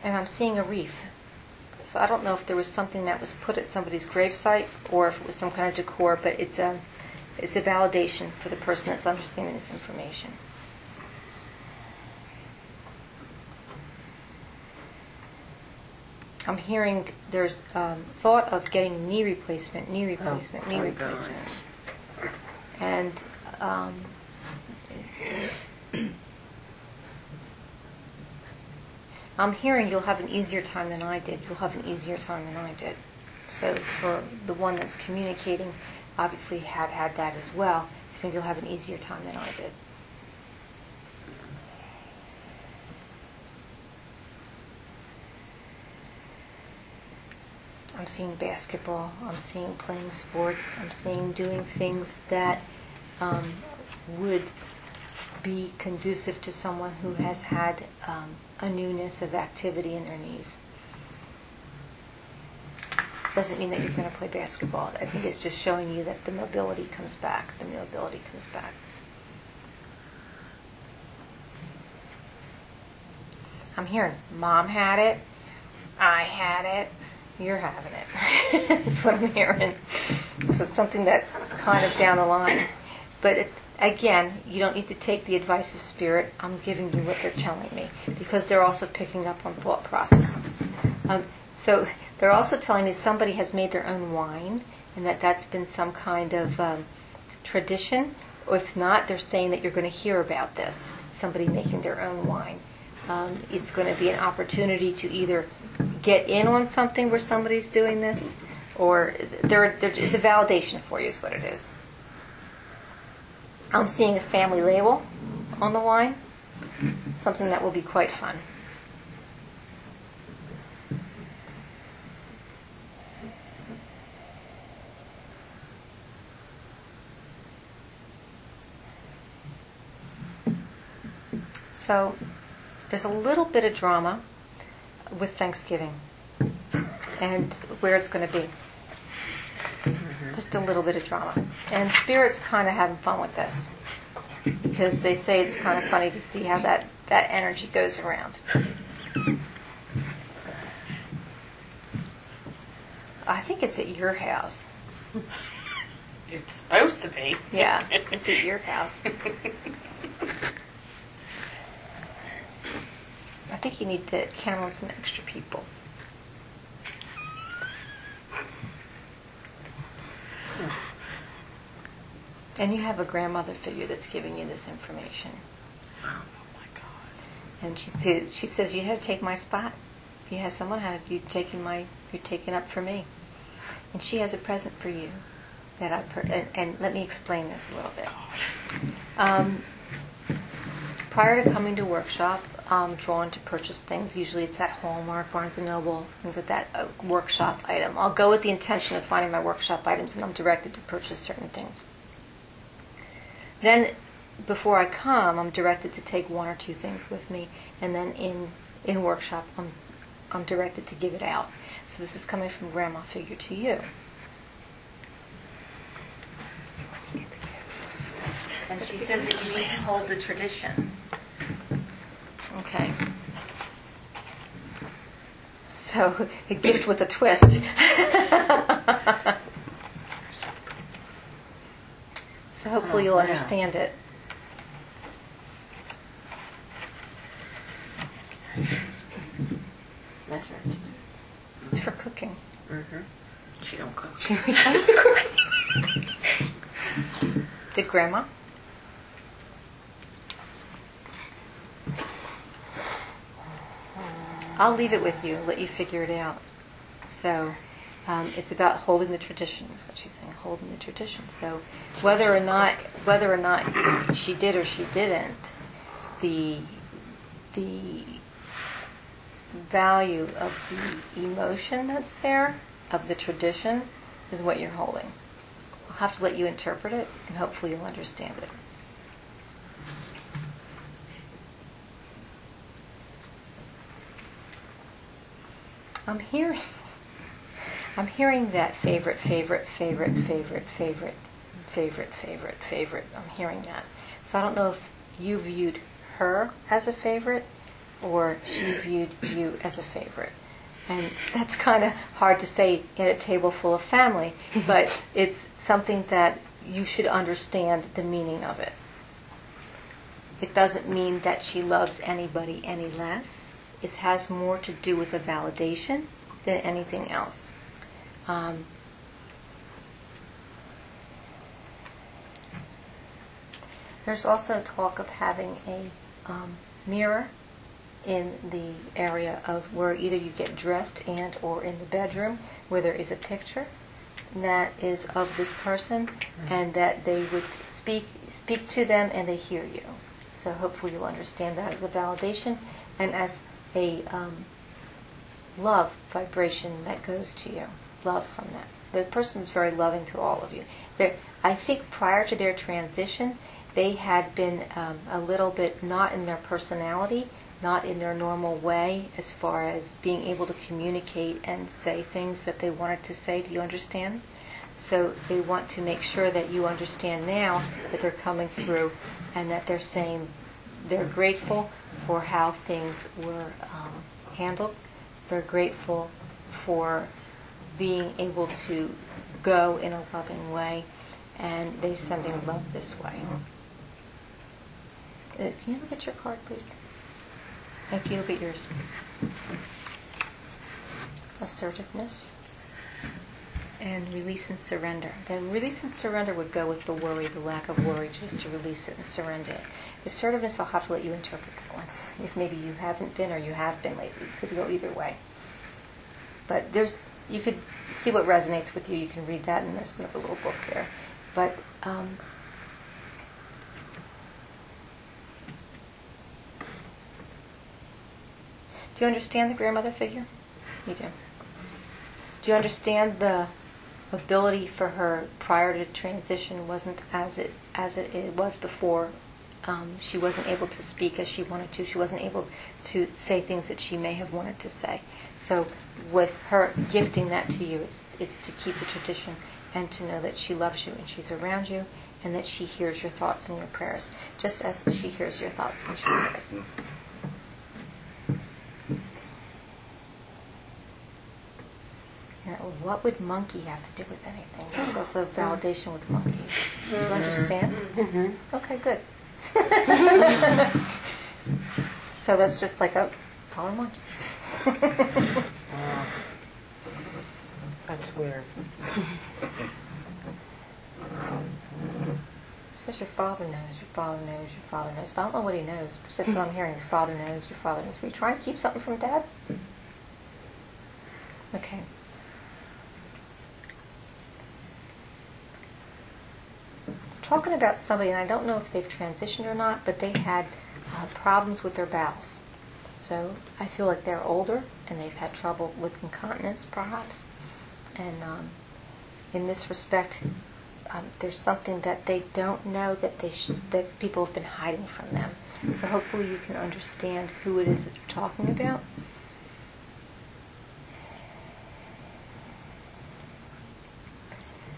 And I'm seeing a wreath. So I don't know if there was something that was put at somebody's gravesite or if it was some kind of decor, but it's a validation for the person that's understanding this information. I'm hearing there's thought of getting knee replacement. And I'm hearing you'll have an easier time than I did. So for the one that's communicating, obviously had that as well. I think you'll have an easier time than I did. I'm seeing basketball, I'm seeing playing sports, I'm seeing doing things that would be conducive to someone who has had a newness of activity in their knees. Doesn't mean that you're going to play basketball. I think it's just showing you that the mobility comes back. I'm hearing, Mom had it, I had it, you're having it. That's what I'm hearing. So it's something that's kind of down the line. But again, you don't need to take the advice of Spirit. I'm giving you what they're telling me because they're also picking up on thought processes. So they're also telling me somebody has made their own wine and that's been some kind of tradition. Or if not, they're saying that you're going to hear about this, somebody making their own wine. It's going to be an opportunity to either get in on something where somebody's doing this, or it's a validation for you is what it is. I'm seeing a family label on the wine, something that will be quite fun. So there's a little bit of drama with Thanksgiving and where it's going to be. Just a little bit of drama. And Spirit's kind of having fun with this because they say it's kind of funny to see how that energy goes around. I think it's at your house. It's supposed to be. Yeah, it's at your house. I think you need to count on some extra people. And you have a grandmother figure that's giving you this information. Oh my God. And she says you had to take my spot. You had someone had you you're taking up for me. And she has a present for you that and let me explain this a little bit. prior to coming to workshop, I'm drawn to purchase things. Usually it's at Hallmark, Barnes & Noble, things like that, a workshop item. I'll go with the intention of finding my workshop items, and I'm directed to purchase certain things. Then, before I come, I'm directed to take one or two things with me, and then in workshop, I'm directed to give it out. So this is coming from Grandma Figure to you. And she says that you need to hold the tradition. Okay. So, a gift with a twist. So hopefully you'll understand it. That's right. It's for cooking. Mm-hmm. She don't cook. Did Grandma? I'll leave it with you, let you figure it out. So it's about holding the tradition, is what she's saying, holding the tradition. So whether or not she did or she didn't, the value of the emotion that's there, of the tradition, is what you're holding. I'll have to let you interpret it, and hopefully you'll understand it. I'm hearing that favorite. I'm hearing that. So I don't know if you viewed her as a favorite or she viewed you as a favorite. And that's kind of hard to say in a table full of family, but it's something that you should understand the meaning of it. It doesn't mean that she loves anybody any less. It has more to do with a validation than anything else. There's also talk of having a mirror in the area of where either you get dressed and or in the bedroom, where there is a picture that is of this person, and that they would speak to them and they hear you. So hopefully you'll understand that as a validation and as a love vibration that goes to you. Love from that. The person is very loving to all of you. I think prior to their transition, they had been a little bit not in their personality, not in their normal way as far as being able to communicate and say things that they wanted to say. Do you understand? So they want to make sure that you understand now that they're coming through and that they're saying they're grateful for how things were handled. They're grateful for being able to go in a loving way, and they're sending love this way. Can you look at your card, please? And can you look at yours? Assertiveness and release and surrender. The release and surrender would go with the worry, the lack of worry, just to release it and surrender it. Assertiveness, I'll have to let you interpret that one. If maybe you haven't been or you have been lately, it could go either way. But you could see what resonates with you. You can read that, and there's another little book there. But do you understand the grandmother figure? You do. Do you understand the ability for her prior to transition wasn't as it was before? She wasn't able to speak as she wanted to. She wasn't able to say things that she may have wanted to say. So with her gifting that to you, it's to keep the tradition and to know that she loves you and she's around you and that she hears your thoughts and your prayers, just as she hears your thoughts and your prayers. Now, what would monkey have to do with anything? There's also validation with monkey. Do you understand? Mm-hmm. Okay, good. So that's just like a power monkey. That's weird. Says your father knows, your father knows, your father knows. But I don't know what he knows. But just what I'm hearing, your father knows, your father knows. Were you trying to keep something from Dad? Okay. Talking about somebody, and I don't know if they've transitioned or not, but they had problems with their bowels. So I feel like they're older and they've had trouble with incontinence, perhaps. And in this respect, there's something that they don't know that that people have been hiding from them. So hopefully you can understand who it is that you're talking about.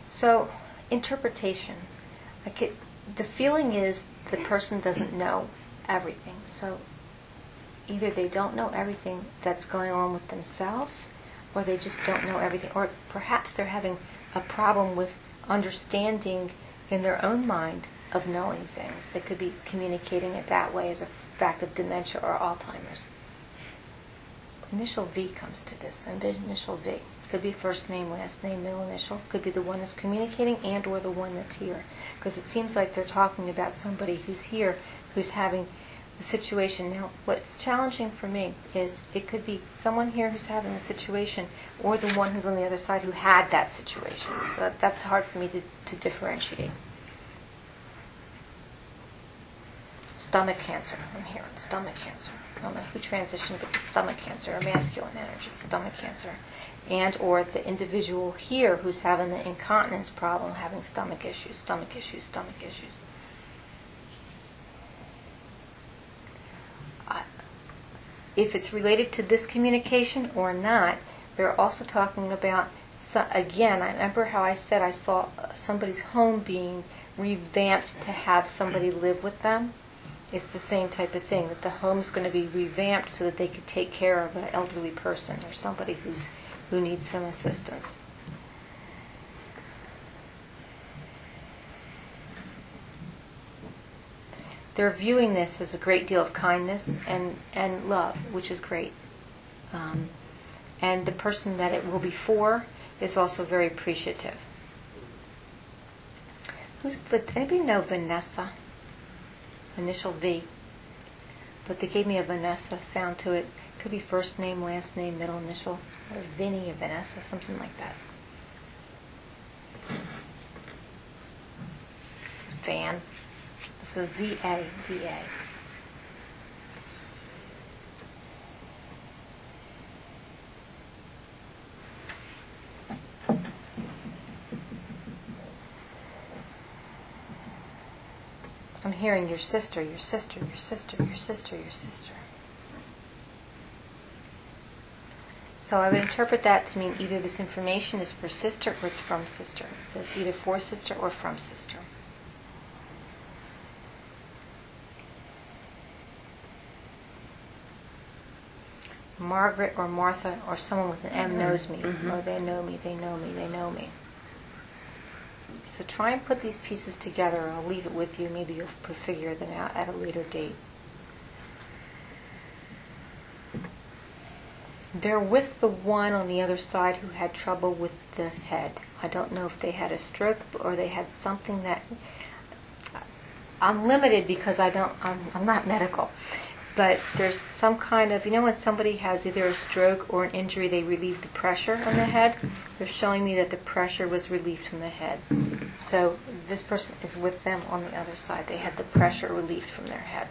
So, interpretation. The feeling is the person doesn't know everything. So, either they don't know everything that's going on with themselves, or they just don't know everything, or perhaps they're having a problem with understanding in their own mind of knowing things. They could be communicating it that way as a fact of dementia or Alzheimer's. Initial V comes to this, initial V. Could be first name, last name, middle initial. Could be the one that's communicating and or the one that's here. Because it seems like they're talking about somebody who's here, who's having the situation. Now, what's challenging for me is it could be someone here who's having the situation or the one who's on the other side who had that situation. So that's hard for me to differentiate. Stomach cancer. I'm hearing stomach cancer. I don't know who transitioned, but the stomach cancer, or masculine energy, stomach cancer. And or the individual here who's having the incontinence problem, having stomach issues, stomach issues, stomach issues. If it's related to this communication or not, they're also talking about, again, I remember how I said I saw somebody's home being revamped to have somebody live with them. It's the same type of thing, that the home's going to be revamped so that they could take care of an elderly person or somebody who needs some assistance. They're viewing this as a great deal of kindness and love, which is great. And the person that it will be for is also very appreciative. Anybody know Vanessa? Initial V. But they gave me a Vanessa sound to it. Could be first name, last name, middle initial, or Vinny or Vanessa, something like that. Van. This is VA, VA. I'm hearing your sister, your sister, your sister, your sister, your sister. So I would interpret that to mean either this information is for sister or it's from sister. So it's either for sister or from sister. Margaret or Martha or someone with an M knows me. Or they know me, they know me, they know me. So try and put these pieces together. I'll leave it with you. Maybe you'll figure them out at a later date. They're with the one on the other side who had trouble with the head. I don't know if they had a stroke or they had something that... I'm limited because I'm not medical. But there's some kind of, when somebody has either a stroke or an injury, they relieve the pressure on the head. They're showing me that the pressure was relieved from the head. So this person is with them on the other side. They had the pressure relieved from their head.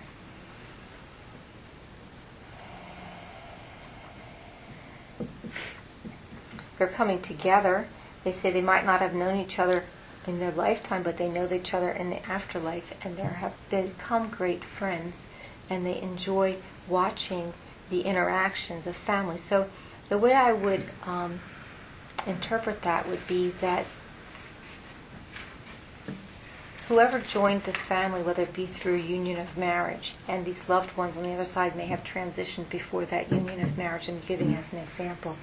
They're coming together. They say they might not have known each other in their lifetime, but they know each other in the afterlife, and they have become great friends. And they enjoy watching the interactions of families. So the way I would interpret that would be that whoever joined the family, whether it be through a union of marriage, and these loved ones on the other side may have transitioned before that union of marriage, I'm giving as an example,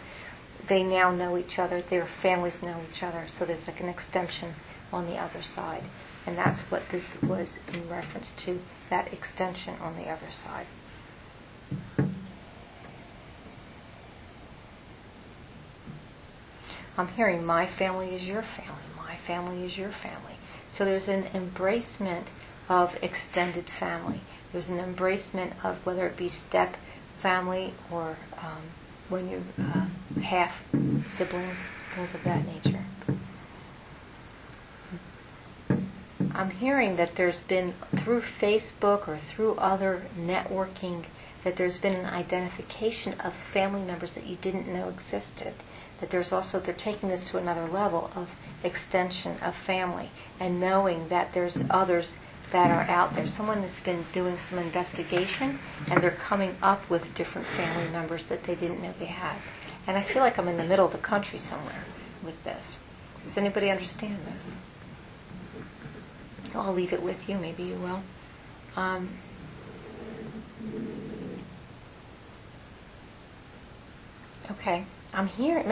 they now know each other, their families know each other, so there's like an extension on the other side. And that's what this was in reference to, that extension on the other side. I'm hearing my family is your family, my family is your family. So there's an embracement of extended family. There's an embracement of whether it be step family or when you're half siblings, things of that nature. I'm hearing that there's been, through Facebook or through other networking, that there's been an identification of family members that you didn't know existed. That there's also, they're taking this to another level of extension of family and knowing that there's others that are out there. Someone has been doing some investigation and they're coming up with different family members that they didn't know they had. And I feel like I'm in the middle of the country somewhere with this. Does anybody understand this? I'll leave it with you. Maybe you will. Okay. I'm hearing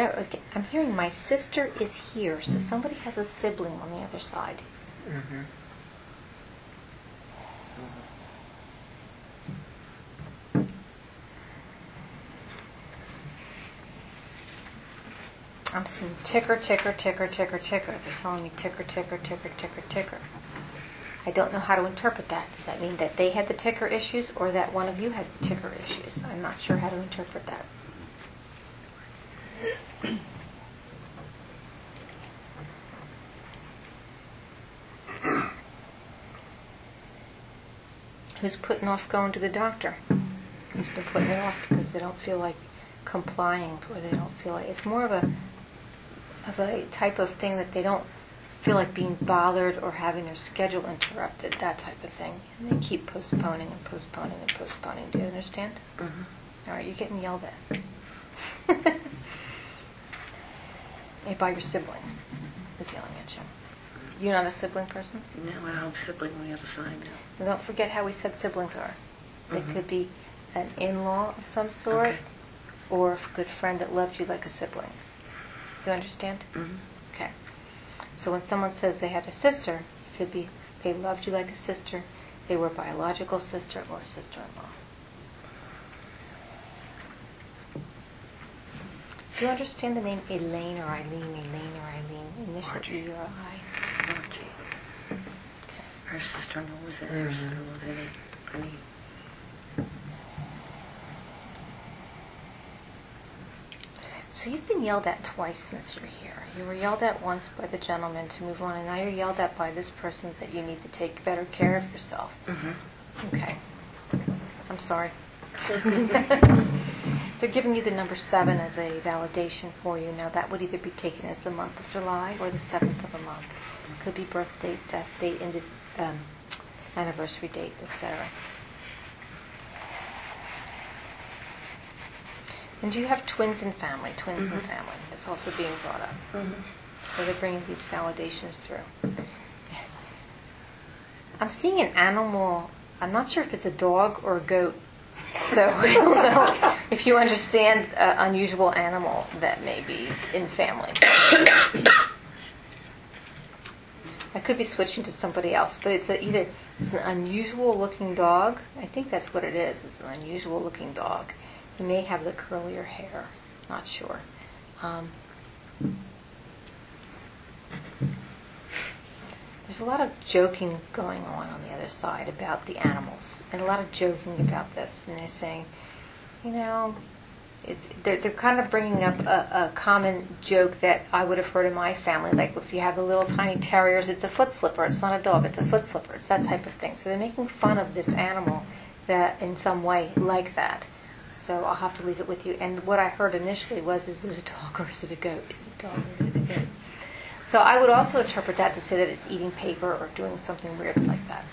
my sister is here, so somebody has a sibling on the other side. Mm-hmm. I'm seeing ticker, ticker, ticker, ticker, ticker. They're telling me ticker, ticker, ticker, ticker, ticker. I don't know how to interpret that. Does that mean that they had the ticker issues or that one of you has the ticker issues? I'm not sure how to interpret that. Who's putting off going to the doctor? Who's been putting it off because they don't feel like complying, or they don't feel like it's more of a type of thing that they don't feel like being bothered or having their schedule interrupted, that type of thing. And they keep postponing and postponing and postponing. Do you understand? Mm-hmm. All right, you're getting yelled at. Hey, by your sibling is yelling at you. You're not a sibling person? No, I don't have a sibling on the other side now. And don't forget how we said siblings are. They Mhm. could be an in-law of some sort, Okay. or a good friend that loved you like a sibling. You understand? Mm-hmm. Okay. So when someone says they had a sister, it could be they loved you like a sister, they were a biological sister or sister-in-law. Do you understand the name Elaine or Eileen, Elaine or Eileen? Initial E or I? Okay. Her sister-in-law was in it. Her sister-in-law was in it. I mean, So you've been yelled at twice since you're here. You were yelled at once by the gentleman to move on, and now you're yelled at by this person that you need to take better care of yourself. mm-hmm. Okay. I'm sorry. They're giving you the number 7 as a validation for you. Now that would either be taken as the month of July or the 7th of a month. It could be birth date, death date, anniversary date, etc. And you have twins in family. Twins in family is also being brought up. Mm-hmm. So they're bringing these validations through. I'm seeing an animal. I'm not sure if it's a dog or a goat. So I don't know if you understand unusual animal that may be in family. I could be switching to somebody else, but it's either it's an unusual looking dog. I think that's what it is. It's an unusual looking dog. He may have the curlier hair. Not sure. There's a lot of joking going on the other side about the animals, and a lot of joking about this. And they're saying, you know, they're kind of bringing up a common joke that I would have heard in my family. Like if you have the little tiny terriers, it's a foot slipper. It's not a dog. It's a foot slipper. It's that type of thing. So they're making fun of this animal that in some way like that. So I'll have to leave it with you. And what I heard initially was, is it a dog or is it a goat? Is it a dog or is it a goat? So I would also interpret that to say that it's eating paper or doing something weird like that.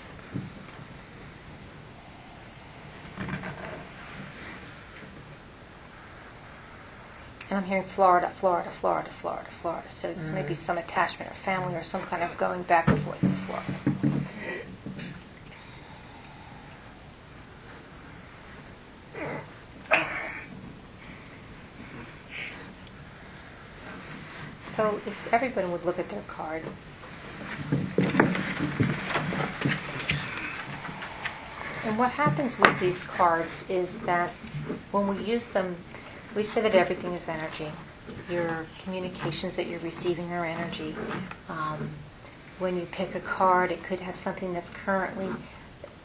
And I'm hearing Florida, Florida, Florida, Florida, Florida. So this may be some attachment or family or some kind of going back and forth to Florida. So if everybody would look at their card. And what happens with these cards is that when we use them, we say that everything is energy. Your communications that you're receiving are energy. When you pick a card, it could have something that's currently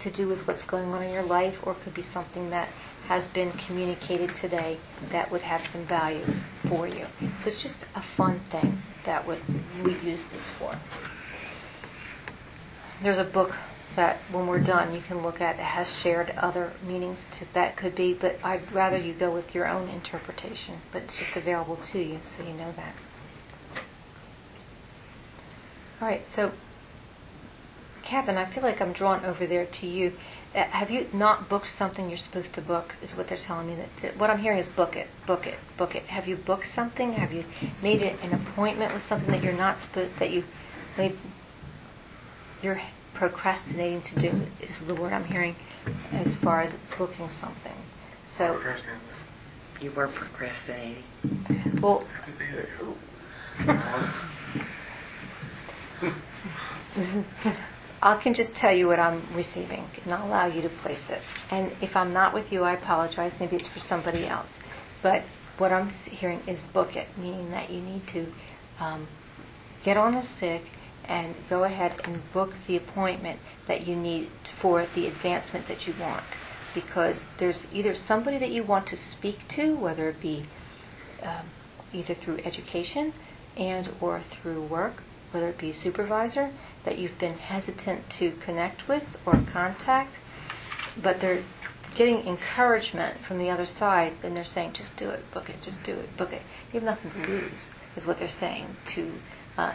to do with what's going on in your life, or it could be something that has been communicated today that would have some value for you. So it's just a fun thing that we use this for. there's a book that when we're done you can look at. It has shared other meanings to that could be, but I'd rather you go with your own interpretation. But it's just available to you, so you know that. All right, so Kevin, I feel like I'm drawn over there to you. Have you not booked something you're supposed to book? Is what they're telling me. That what I'm hearing is book it, book it, book it. Have you booked something? Have you made an appointment with something that you're not supposed you're procrastinating to do? Is the word I'm hearing as far as booking something. So You were procrastinating. well. I can just tell you what I'm receiving, and I'll allow you to place it. And if I'm not with you, I apologize. Maybe it's for somebody else. But what I'm hearing is book it, meaning that you need to get on a stick and go ahead and book the appointment that you need for the advancement that you want. Because there's either somebody that you want to speak to, whether it be either through education and or through work, whether it be a supervisor that you've been hesitant to connect with or contact, but they're getting encouragement from the other side, and they're saying, just do it, book it, just do it, book it. You have nothing to lose, is what they're saying, to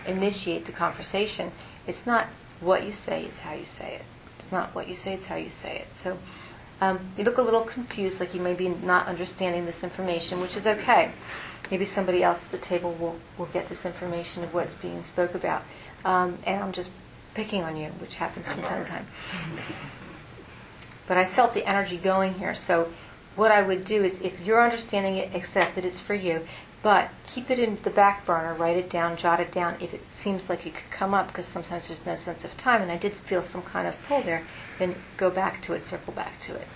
initiate the conversation. It's not what you say, it's how you say it. It's not what you say, it's how you say it. So you look a little confused, like you may be not understanding this information, which is okay. Maybe somebody else at the table will get this information of what's being spoke about. And I'm just picking on you, which happens from time to time. But I felt the energy going here. So what I would do is, if you're understanding it, accept it, it's for you. But keep it in the back burner, write it down, jot it down. If it seems like it could come up, because sometimes there's no sense of time, and I did feel some kind of pull there, then go back to it, circle back to it.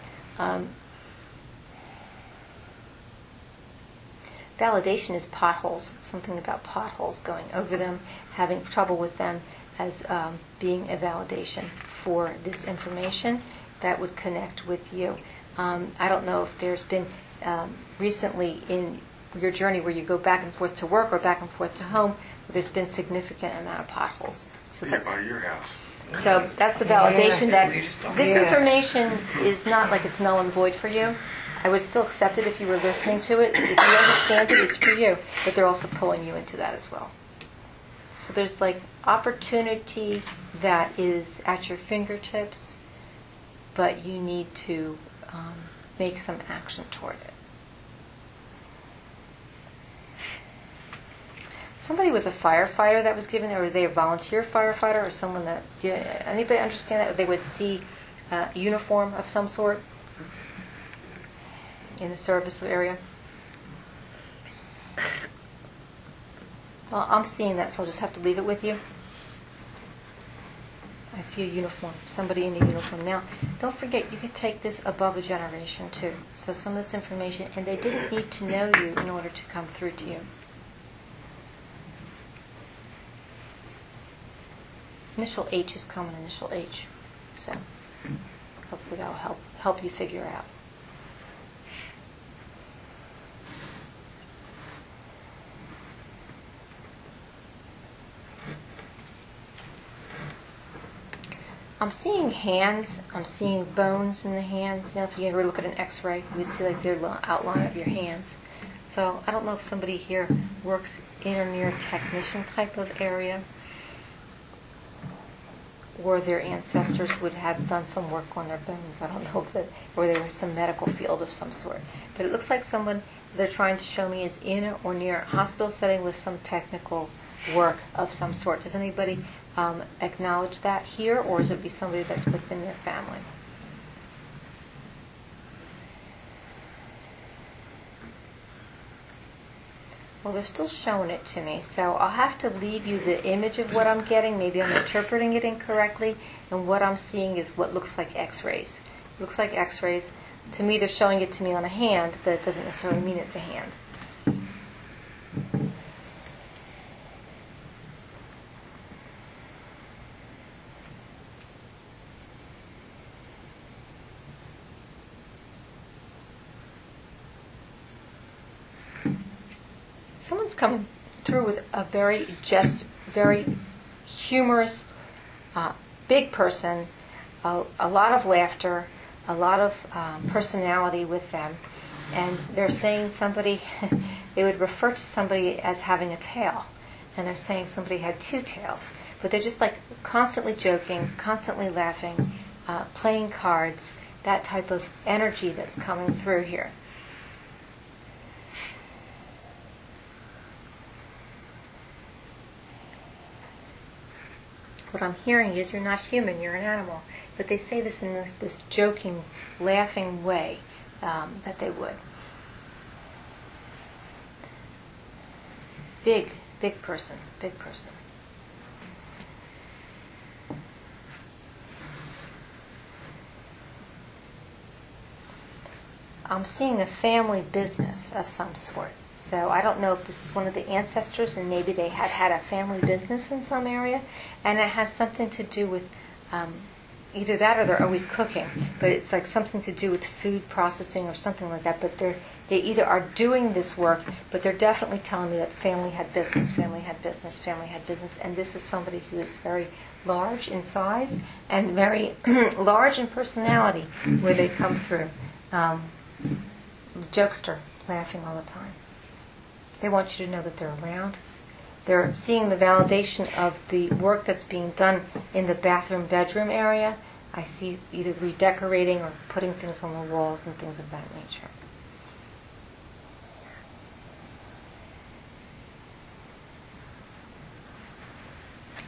Validation is potholes, something about potholes, going over them, having trouble with them as being a validation for this information that would connect with you. I don't know if there's been recently in your journey where you go back and forth to work or back and forth to home, where there's been significant amount of potholes. So Yeah, by your house. so that's the validation that We just don't- this Yeah. information is not like it's null and void for you. I would still accept it if you were listening to it. If you understand it, it's for you. But they're also pulling you into that as well. So there's like opportunity that is at your fingertips, but you need to make some action toward it. Somebody was a firefighter that was given, or were they a volunteer firefighter, or someone that, anybody understand that they would see a uniform of some sort in the service area? Well, I'm seeing that, so I'll just have to leave it with you. I see a uniform, somebody in a uniform. Now, don't forget, you could take this above a generation too. So some of this information, and they didn't need to know you in order to come through to you. Initial H is common, initial H. So hopefully that'll help you figure out. I'm seeing hands. I'm seeing bones in the hands. You know, if you ever look at an X-ray, you see like the outline of your hands. So I don't know if somebody here works in or near a technician type of area, or their ancestors would have done some work on their bones. I don't know if that, or they were some medical field of some sort. But it looks like someone they're trying to show me is in or near a hospital setting with some technical work of some sort. Does anybody acknowledge that here, or is it be somebody that's within their family? Well, they're still showing it to me, so I'll have to leave you the image of what I'm getting. Maybe I'm interpreting it incorrectly, and what I'm seeing is what looks like X-rays. It looks like X-rays. To me, they're showing it to me on a hand, but it doesn't necessarily mean it's a hand. Someone's coming through with a very humorous big person, a lot of laughter, a lot of personality with them. And they're saying somebody, they would refer to somebody as having a tail. And they're saying somebody had two tails. But they're just like constantly joking, constantly laughing, playing cards, that type of energy that's coming through here. What I'm hearing is you're not human, you're an animal. But they say this in this joking, laughing way that they would. Big person, big person. I'm seeing a family business of some sort. So I don't know if this is one of the ancestors and maybe they had a family business in some area. And it has something to do with either that or they're always cooking. But it's like something to do with food processing or something like that. But they either are doing this work, but they're definitely telling me that family had business, family had business, family had business. And this is somebody who is very large in size and very large in personality where they come through. Jokester, laughing all the time. They want you to know that they're around. They're seeing the validation of the work that's being done in the bathroom, bedroom area. I see either redecorating or putting things on the walls and things of that nature.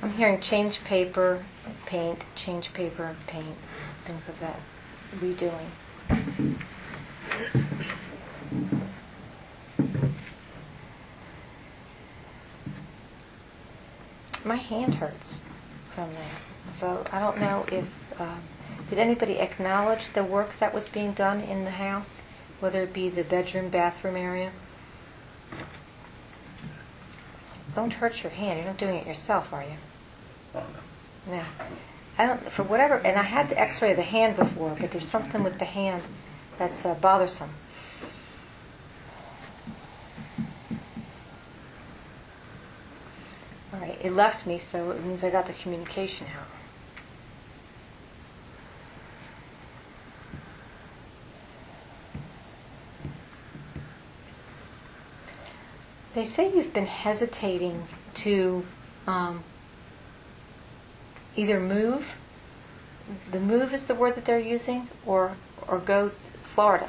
I'm hearing change paper, paint, change paper, paint, things of that, redoing. My hand hurts from that. So I don't know if, did anybody acknowledge the work that was being done in the house, whether it be the bedroom, bathroom area? Don't hurt your hand. You're not doing it yourself, are you? Oh, no. No. I don't, for whatever, and I had the x-ray of the hand before, but there's something with the hand that's bothersome. All right, it left me, so it means I got the communication out. They say you've been hesitating to either move, the move is the word that they're using, or go Florida,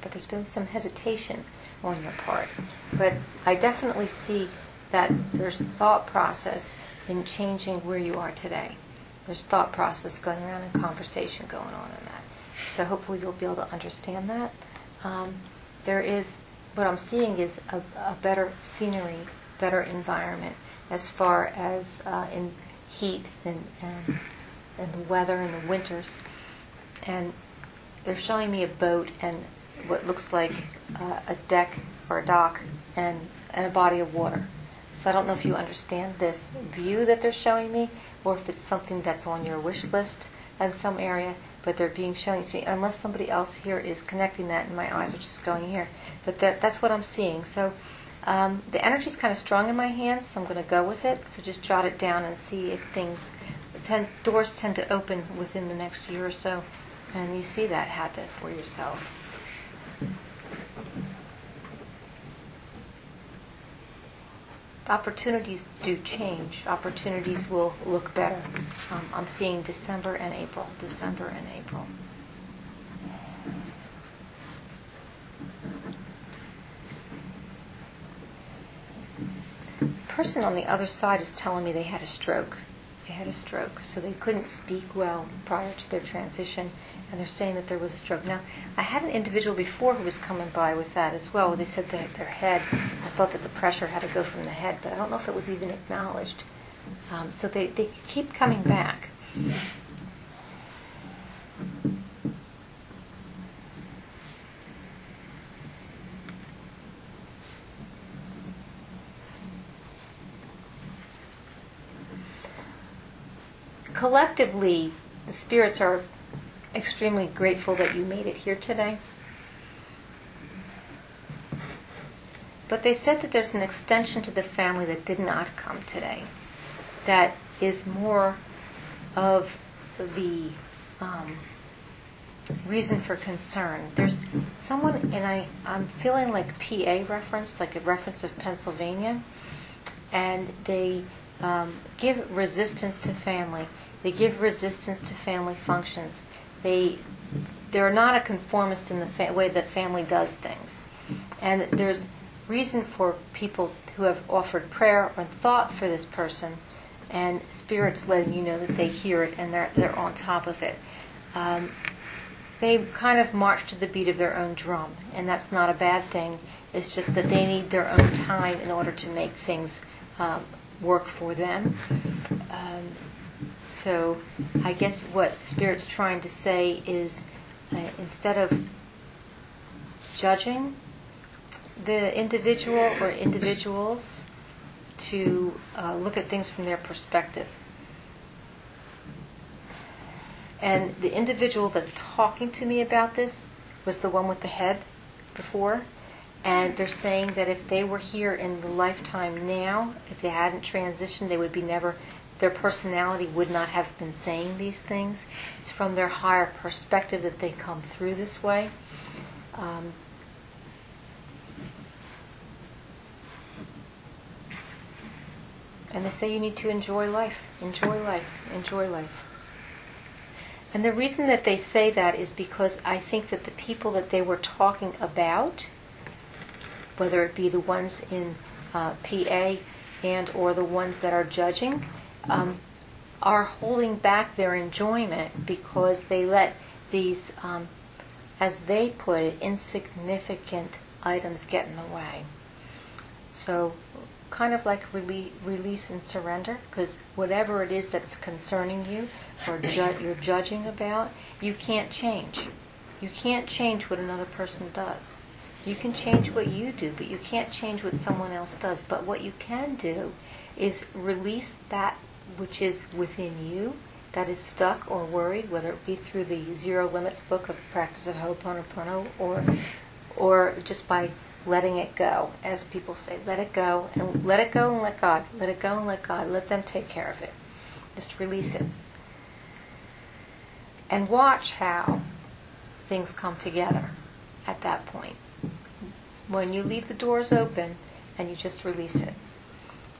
but there's been some hesitation on your part. But I definitely see that there's thought process in changing where you are today. There's thought process going around and conversation going on in that. So hopefully you'll be able to understand that. There is, what I'm seeing is a better scenery, better environment as far as in heat and the weather in the winters. And they're showing me a boat and what looks like a deck or a dock and a body of water. So I don't know if you understand this view that they're showing me or if it's something that's on your wish list in some area, but they're showing it to me unless somebody else here is connecting that and my eyes are just going here. But that's what I'm seeing. So the energy's kind of strong in my hands, so I'm going to go with it. So just jot it down and see if doors tend to open within the next year or so, and you see that happen for yourself. Opportunities do change. Opportunities will look better. I'm seeing December and April. The person on the other side is telling me they had a stroke. So they couldn't speak well prior to their transition, and they're saying that there was a stroke. Now, I had an individual before who was coming by with that as well. They said that their head, I thought that the pressure had to go from the head, but I don't know if it was even acknowledged. So they keep coming back. Collectively, the spirits are extremely grateful that you made it here today. But they said that there's an extension to the family that did not come today, that is more of the reason for concern. There's someone, and I'm feeling like PA reference, like a reference of Pennsylvania, and they give resistance to family. They give resistance to family functions. They're not a conformist in the way that family does things. And there's reason for people who have offered prayer or thought for this person, and spirits letting you know that they hear it and they're on top of it. They kind of march to the beat of their own drum, and that's not a bad thing. It's just that they need their own time in order to make things work for them. So I guess what Spirit's trying to say is instead of judging the individual or individuals, to look at things from their perspective. And the individual that's talking to me about this was the one with the head before. And they're saying that if they were here in the lifetime now, if they hadn't transitioned, they would be their personality would not have been saying these things. It's from their higher perspective that they come through this way. And they say you need to enjoy life, enjoy life, enjoy life. And the reason that they say that is because I think that the people that they were talking about, whether it be the ones in PA and or the ones that are judging, are holding back their enjoyment because they let these, as they put it, insignificant items get in the way. So kind of like release and surrender, because whatever it is that's concerning you or you're judging about, you can't change. You can't change what another person does. You can change what you do, but you can't change what someone else does. But what you can do is release that which is within you that is stuck or worried, whether it be through the Zero Limits book of Practice of Ho'oponopono or just by letting it go. As people say, let it go and let God. Let it go and let God. Let them take care of it. Just release it. And watch how things come together at that point. When you leave the doors open and you just release it.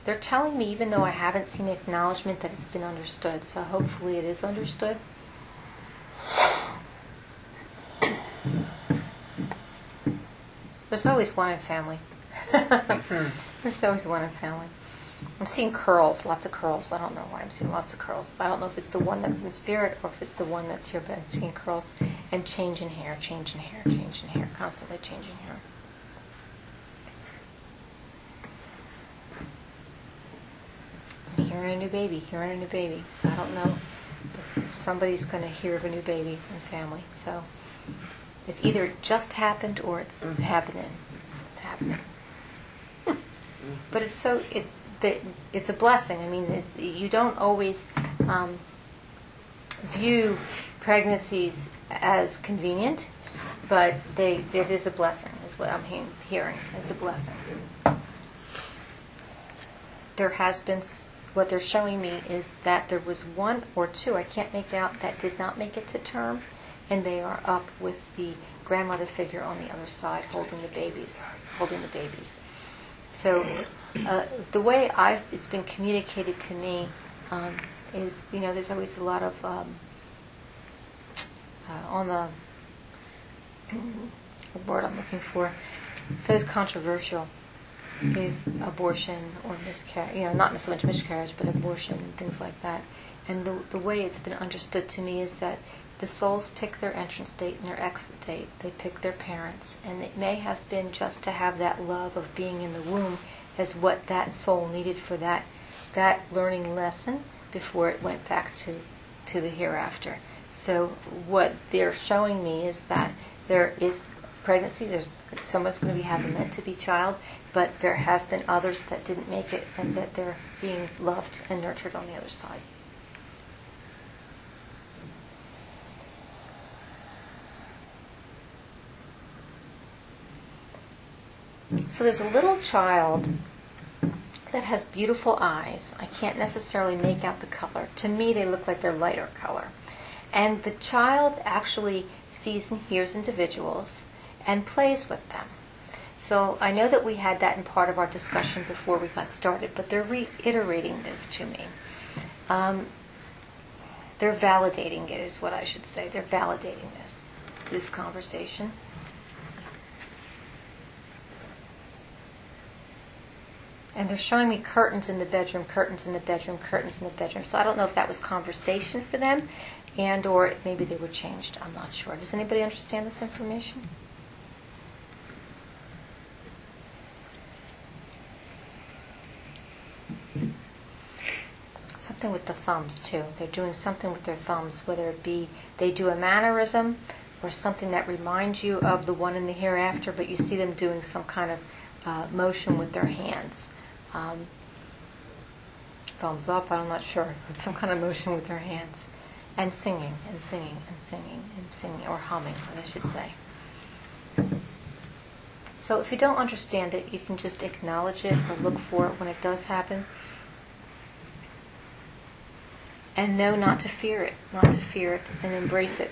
They're telling me, even though I haven't seen acknowledgement, that it's been understood. So hopefully it is understood. There's always one in family. There's always one in family. I'm seeing curls, lots of curls. I don't know why I'm seeing lots of curls. I don't know if it's the one that's in spirit or if it's the one that's here, but I'm seeing curls and change in hair, change in hair, change in hair, constantly changing hair. I'm hearing a new baby, hearing a new baby. So I don't know if somebody's going to hear of a new baby in family. So it's either just happened or it's happening. It's happening. But it's so it's a blessing. I mean, you don't always view pregnancies as convenient, but it is a blessing. Is what I'm hearing. It's a blessing. There has been. What they're showing me is that there was one or two, I can't make out, that did not make it to term, and they are up with the grandmother figure on the other side holding the babies. So the way it's been communicated to me is, there's always a lot of on the word I'm looking for, so it's controversial. If abortion or miscarriage, not so much miscarriage, but abortion and things like that. And the way it's been understood to me is that the souls pick their entrance date and their exit date. They pick their parents. And it may have been just to have that love of being in the womb as what that soul needed for that learning lesson before it went back to the hereafter. So what they're showing me is that there is pregnancy, someone's going to be having meant to be child, but there have been others that didn't make it and that they're being loved and nurtured on the other side. So there's a little child that has beautiful eyes. I can't necessarily make out the color. To me, they look like they're lighter color. And the child actually sees and hears individuals and plays with them. So I know that we had that in part of our discussion before we got started, but they're reiterating this to me. They're validating it, is what I should say. They're validating this conversation. And they're showing me curtains in the bedroom, curtains in the bedroom, curtains in the bedroom. So I don't know if that was conversation for them, and or maybe they were changed. I'm not sure. Does anybody understand this information? Something with the thumbs, too. They're doing something with their thumbs, whether it be they do a mannerism or something that reminds you of the one in the hereafter, but you see them doing some kind of motion with their hands. Thumbs up, I'm not sure. Some kind of motion with their hands. And singing, and singing, and singing, and singing, or humming, I should say. So if you don't understand it, you can just acknowledge it or look for it when it does happen. And know not to fear it, and embrace it.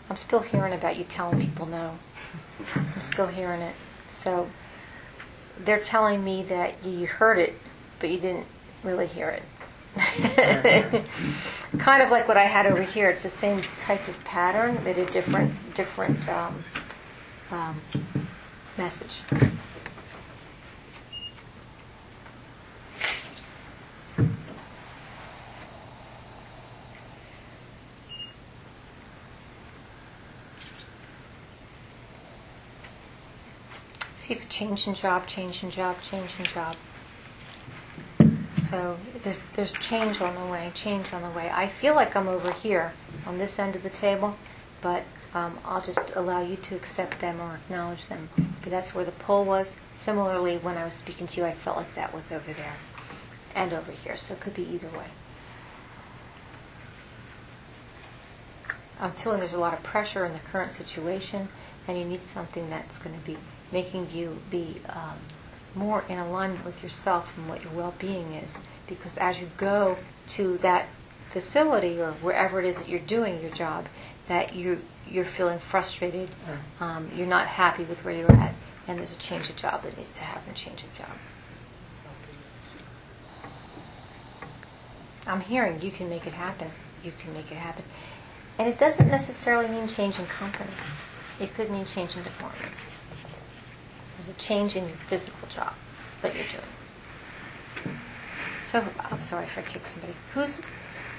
I'm still hearing about you telling people no. I'm still hearing it. So they're telling me that you heard it, but you didn't really hear it. Kind of like what I had over here. It's the same type of pattern, but a different message. See if change in job, change in job, change in job. So there's change on the way, change on the way. I feel like I'm over here on this end of the table, but I'll just allow you to accept them or acknowledge them. But that's where the pull was. Similarly, when I was speaking to you, I felt like that was over there and over here. So it could be either way. I'm feeling there's a lot of pressure in the current situation, and you need something that's going to be making you be more in alignment with yourself and what your well-being is. Because as you go to that facility or wherever it is that you're doing your job, that you're feeling frustrated, you're not happy with where you're at, and there's a change of job that needs to happen, change of job. I'm hearing you can make it happen. You can make it happen. And it doesn't necessarily mean change in company. It could mean change in department. There's a change in your physical job that you're doing. So, I'm sorry if I kicked somebody.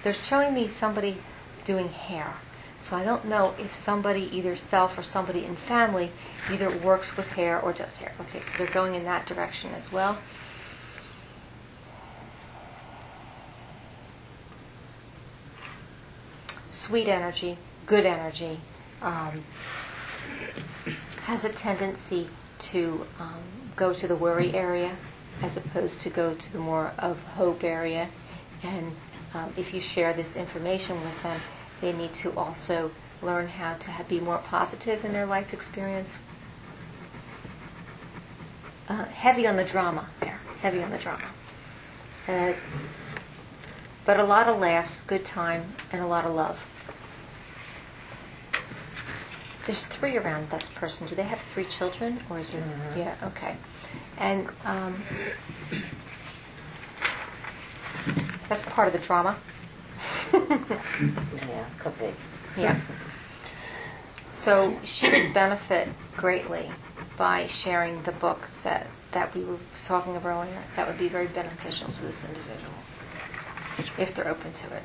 They're showing me somebody doing hair. So I don't know if somebody, either self or somebody in family, either works with hair or does hair. Okay, so they're going in that direction as well. Sweet energy, good energy, has a tendency to go to the worry area as opposed to go to the more of hope area. And if you share this information with them, they need to also learn how to be more positive in their life experience. Heavy on the drama there, heavy on the drama. But a lot of laughs, good time, and a lot of love. There's 3 around that person. Do they have 3 children, or is there? Mm-hmm. Yeah. Okay. And that's part of the drama. Yeah, could be. Yeah. So she would benefit greatly by sharing the book that we were talking about earlier. That would be very beneficial to this individual, if they're open to it.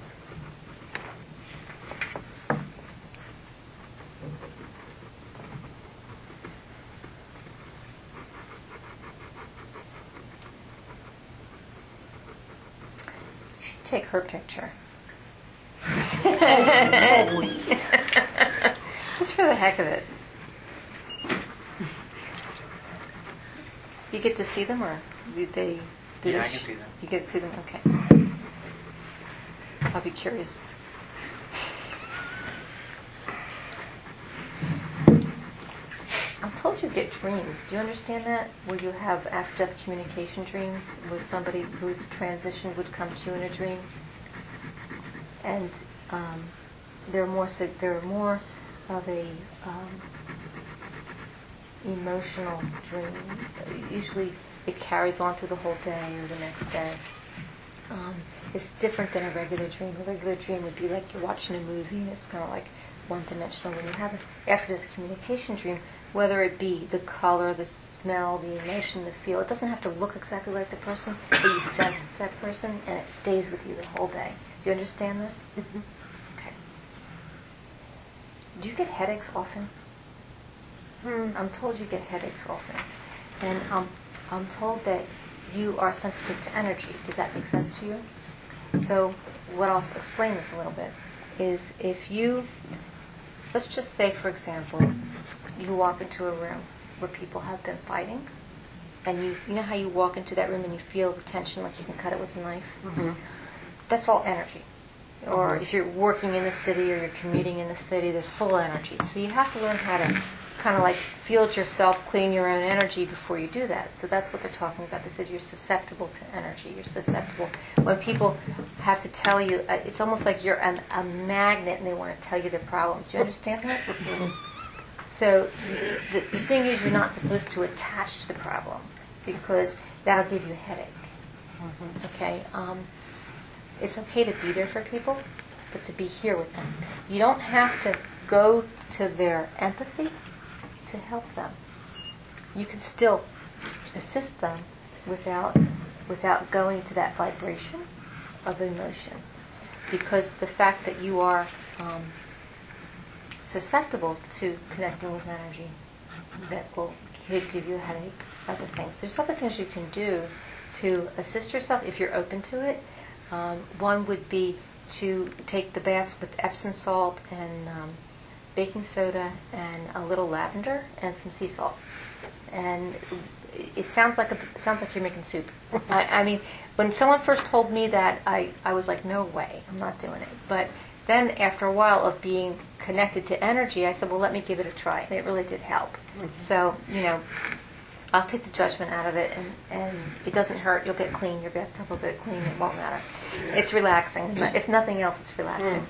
You should take her picture. Just for the heck of it. You get to see them, or they Do Yeah, they I can see them. You can see them? Okay. I'll be curious. I'm told you get dreams. Do you understand that? Where you have after-death communication dreams, where somebody who's transitioned would come to you in a dream, and they're more of a emotional dream. Usually, it carries on through the whole day or the next day. It's different than a regular dream. A regular dream would be like you're watching a movie, and it's kind of like one-dimensional. When you have an after-death communication dream, whether it be the color, the smell, the emotion, the feel, it doesn't have to look exactly like the person, but you sense it's that person, and it stays with you the whole day. Do you understand this? Mm-hmm. Okay. Do you get headaches often? I'm told you get headaches often, and I'm told that you are sensitive to energy. Does that make sense to you? So, what I'll explain this a little bit is if you, let's just say, for example, you walk into a room where people have been fighting, and you know how you walk into that room and you feel the tension like you can cut it with a knife? Mm-hmm. That's all energy. Or if you're working in the city or you're commuting in the city, there's full energy. So you have to learn how to kind of like feel it yourself, clean your own energy before you do that. So that's what they're talking about. They said you're susceptible to energy. You're susceptible. When people have to tell you, it's almost like you're a magnet and they want to tell you their problems. Do you understand that? So the thing is, you're not supposed to attach to the problem because that'll give you a headache. Okay? It's okay to be there for people, but to be here with them. You don't have to go to their empathy to help them. You can still assist them without going to that vibration of emotion, because the fact that you are susceptible to connecting with energy that will give you a headache, other things. There's other things you can do to assist yourself if you're open to it. One would be to take the baths with Epsom salt and baking soda and a little lavender and some sea salt. And it sounds like you're making soup. I mean, when someone first told me that, I was like, no way, I'm not doing it. But then after a while of being connected to energy, I said, well, let me give it a try. And it really did help. So, I'll take the judgment out of it, and it doesn't hurt. You'll get clean. Your bathtub will get clean. It won't matter. It's relaxing. If nothing else, it's relaxing.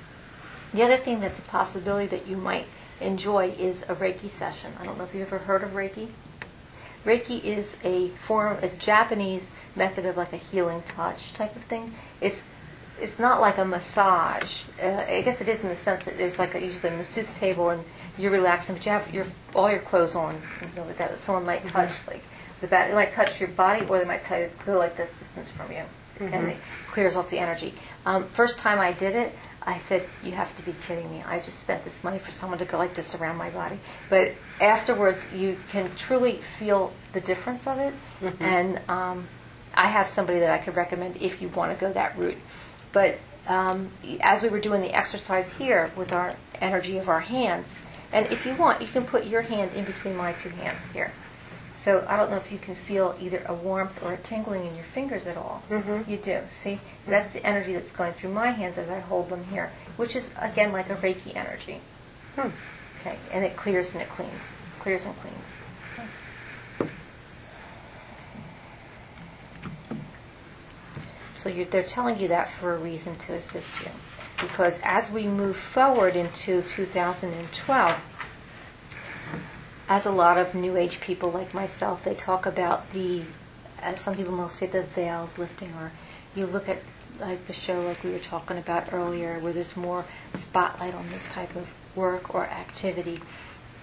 The other thing that's a possibility that you might enjoy is a Reiki session. I don't know if you've ever heard of Reiki. Reiki is a Japanese method of like a healing touch type of thing. It's not like a massage. I guess it is in the sense that there's like usually a masseuse table and you're relaxing, but you have all your clothes on. That someone might touch like they might touch your body, or they might go like this distance from you, and it clears off the energy. First time I did it, I said, "You have to be kidding me! I just spent this money for someone to go like this around my body." But afterwards, you can truly feel the difference of it, and I have somebody that I could recommend if you want to go that route. But as we were doing the exercise here with our energy of our hands, and if you want, you can put your hand in between my two hands here. So I don't know if you can feel either a warmth or a tingling in your fingers at all. You do. See? That's the energy that's going through my hands as I hold them here, which is, again, like a Reiki energy. Okay, and it clears and it cleans. Clears and cleans. So they're telling you that for a reason to assist you. Because as we move forward into 2012, as a lot of New Age people like myself, they talk about some people will say the veils lifting, or you look at like the show like we were talking about earlier, where there's more spotlight on this type of work or activity.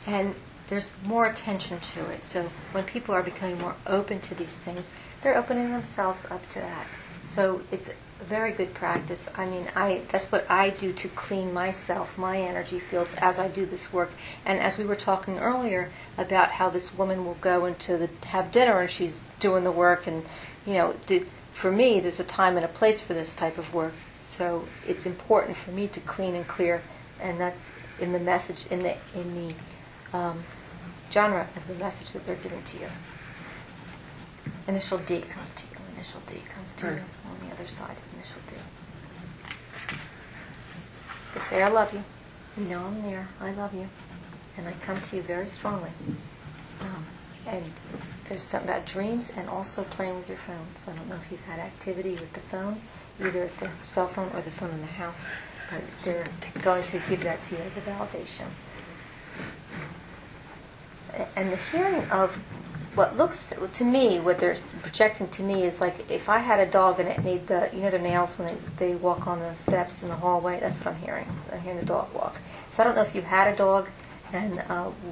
And there's more attention to it. So when people are becoming more open to these things, they're opening themselves up to that. So it's a very good practice. I mean, that's what I do to clean myself, my energy fields, as I do this work. And as we were talking earlier about how this woman will go have dinner and she's doing the work, and for me, there's a time and a place for this type of work. So it's important for me to clean and clear, and that's in the message, in the genre of the message that they're giving to you. Initial D comes to you. initial D comes to you on the other side of initial D. They say, I love you. You know I'm there. I love you. And I come to you very strongly. And there's something about dreams and also playing with your phone. So I don't know if you've had activity with the phone, either at the cell phone or the phone in the house. But they're going to give that to you as a validation. And the hearing of what looks to me, what they're projecting to me is like if I had a dog and it made their nails when they walk on the steps in the hallway. That's what I'm hearing. I'm hearing the dog walk. So I don't know if you've had a dog and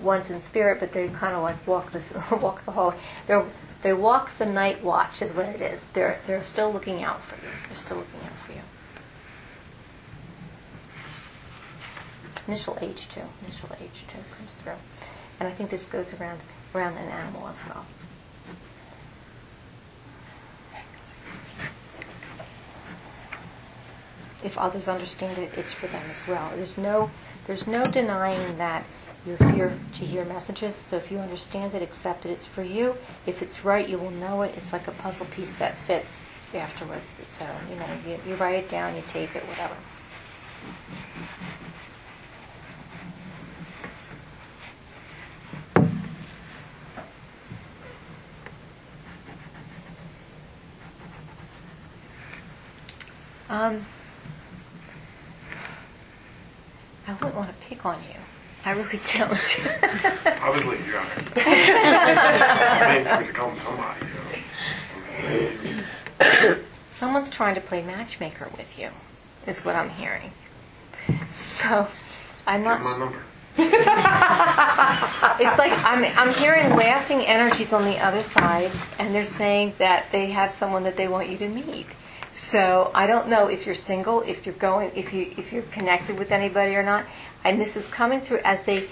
one's in spirit, but they kind of like walk the hallway. They walk the night watch is what it is. They're still looking out for you. They're still looking out for you. Initial H2 comes through. And I think this goes around an animal as well. If others understand it, it's for them as well. There's no denying that you're here to hear messages. So if you understand it, accept it, it's for you. If it's right, you will know it. It's like a puzzle piece that fits afterwards. So, you write it down, you tape it, whatever. I wouldn't want to pick on you. I really don't. I was leaving you out. I was waiting for you to come somebody. Someone's trying to play matchmaker with you, is what I'm hearing. So, I'm not. Give my number. It's like I'm hearing laughing energies on the other side, and they're saying that they have someone that they want you to meet. So I don't know if you're single, if you're connected with anybody or not. And this is coming through as they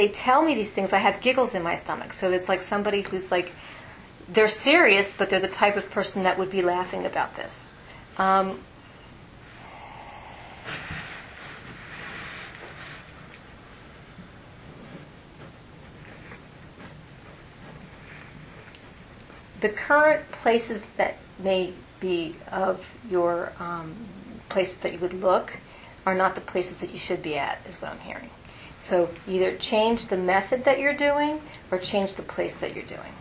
tell me these things. I have giggles in my stomach. So it's like somebody who's like, they're serious, but they're the type of person that would be laughing about this. The current places that may be of your places that you would look are not the places that you should be at, is what I'm hearing. So either change the method that you're doing or change the place that you're doing.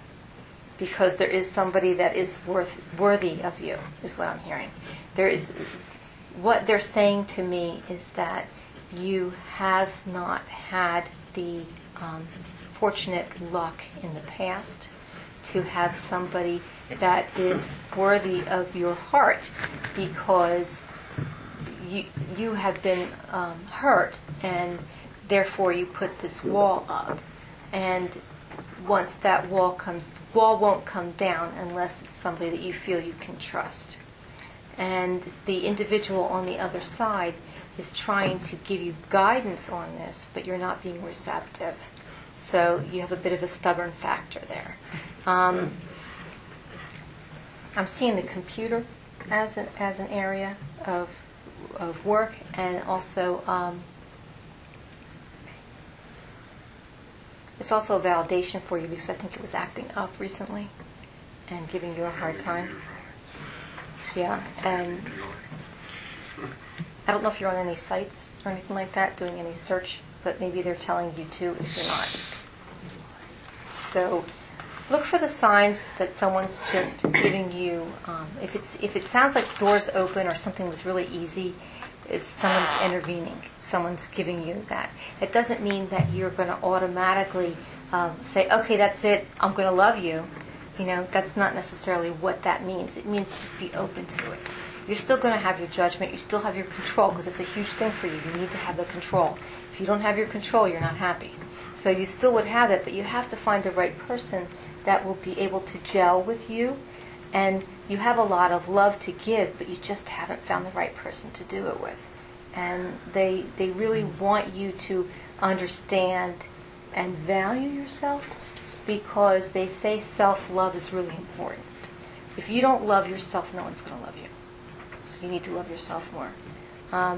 Because there is somebody that is worthy of you, is what I'm hearing. What they're saying to me is that you have not had the fortunate luck in the past to have somebody that is worthy of your heart, because you have been hurt, and therefore you put this wall up. And once that wall won't come down unless it's somebody that you feel you can trust. And the individual on the other side is trying to give you guidance on this, but you're not being receptive. So you have a bit of a stubborn factor there. I'm seeing the computer as an area of work, and also it's also a validation for you, because I think it was acting up recently and giving you a hard time. Yeah, and I don't know if you're on any sites or anything like that, doing any search, but maybe they're telling you to if you're not. So look for the signs that someone's just giving you. If it sounds like doors open or something was really easy, it's someone's intervening. Someone's giving you that. It doesn't mean that you're going to automatically say, okay, that's it, I'm going to love you. That's not necessarily what that means. It means just be open to it. You're still going to have your judgment. You still have your control, because it's a huge thing for you. You need to have the control. If you don't have your control, you're not happy. So you still would have it, but you have to find the right person that will be able to gel with you. And you have a lot of love to give, but you just haven't found the right person to do it with. And they really want you to understand and value yourself, because they say self-love is really important. If you don't love yourself, no one's going to love you. So you need to love yourself more. I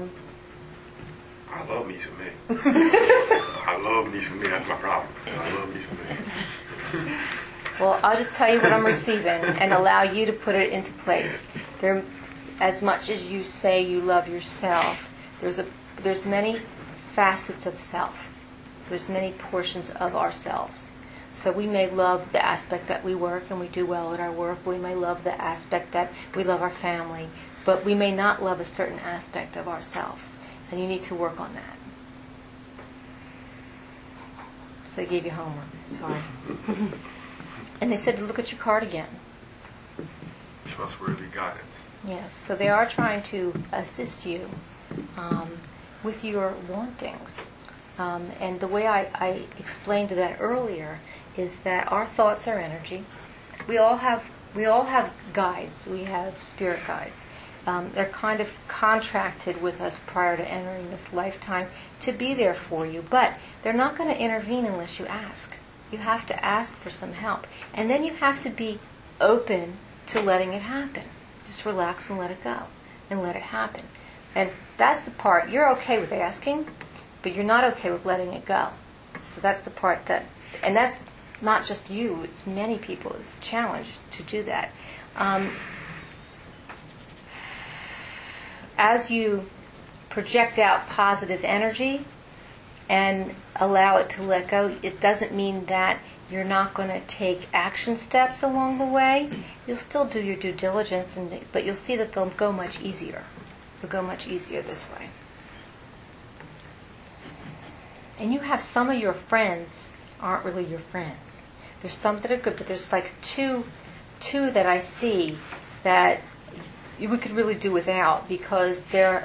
love me some me. I love me some me. That's my problem. I love me some me. Well, I'll just tell you what I'm receiving and allow you to put it into place. There, as much as you say you love yourself, there's many facets of self. There's many portions of ourselves. So we may love the aspect that we work and we do well at our work. We may love the aspect that we love our family. But we may not love a certain aspect of ourselves. And you need to work on that. So they gave you homework. Sorry. And they said to look at your card again. Trustworthy guidance. Yes. So they are trying to assist you with your wantings. And the way I explained that earlier is that our thoughts are energy. We all have guides. We have spirit guides. They're kind of contracted with us prior to entering this lifetime to be there for you. But they're not going to intervene unless you ask. You have to ask for some help. And then you have to be open to letting it happen. Just relax and let it go. And let it happen. And that's the part. You're okay with asking, but you're not okay with letting it go. So that's the part that... And that's not just you. It's many people. It's a challenge to do that. As you project out positive energy and allow it to let go, it doesn't mean that you're not going to take action steps along the way. You'll still do your due diligence, but you'll see that they'll go much easier. They'll go much easier this way. And you have some of your friends aren't really your friends. There's some that are good, but there's like two that I see that we could really do without, because they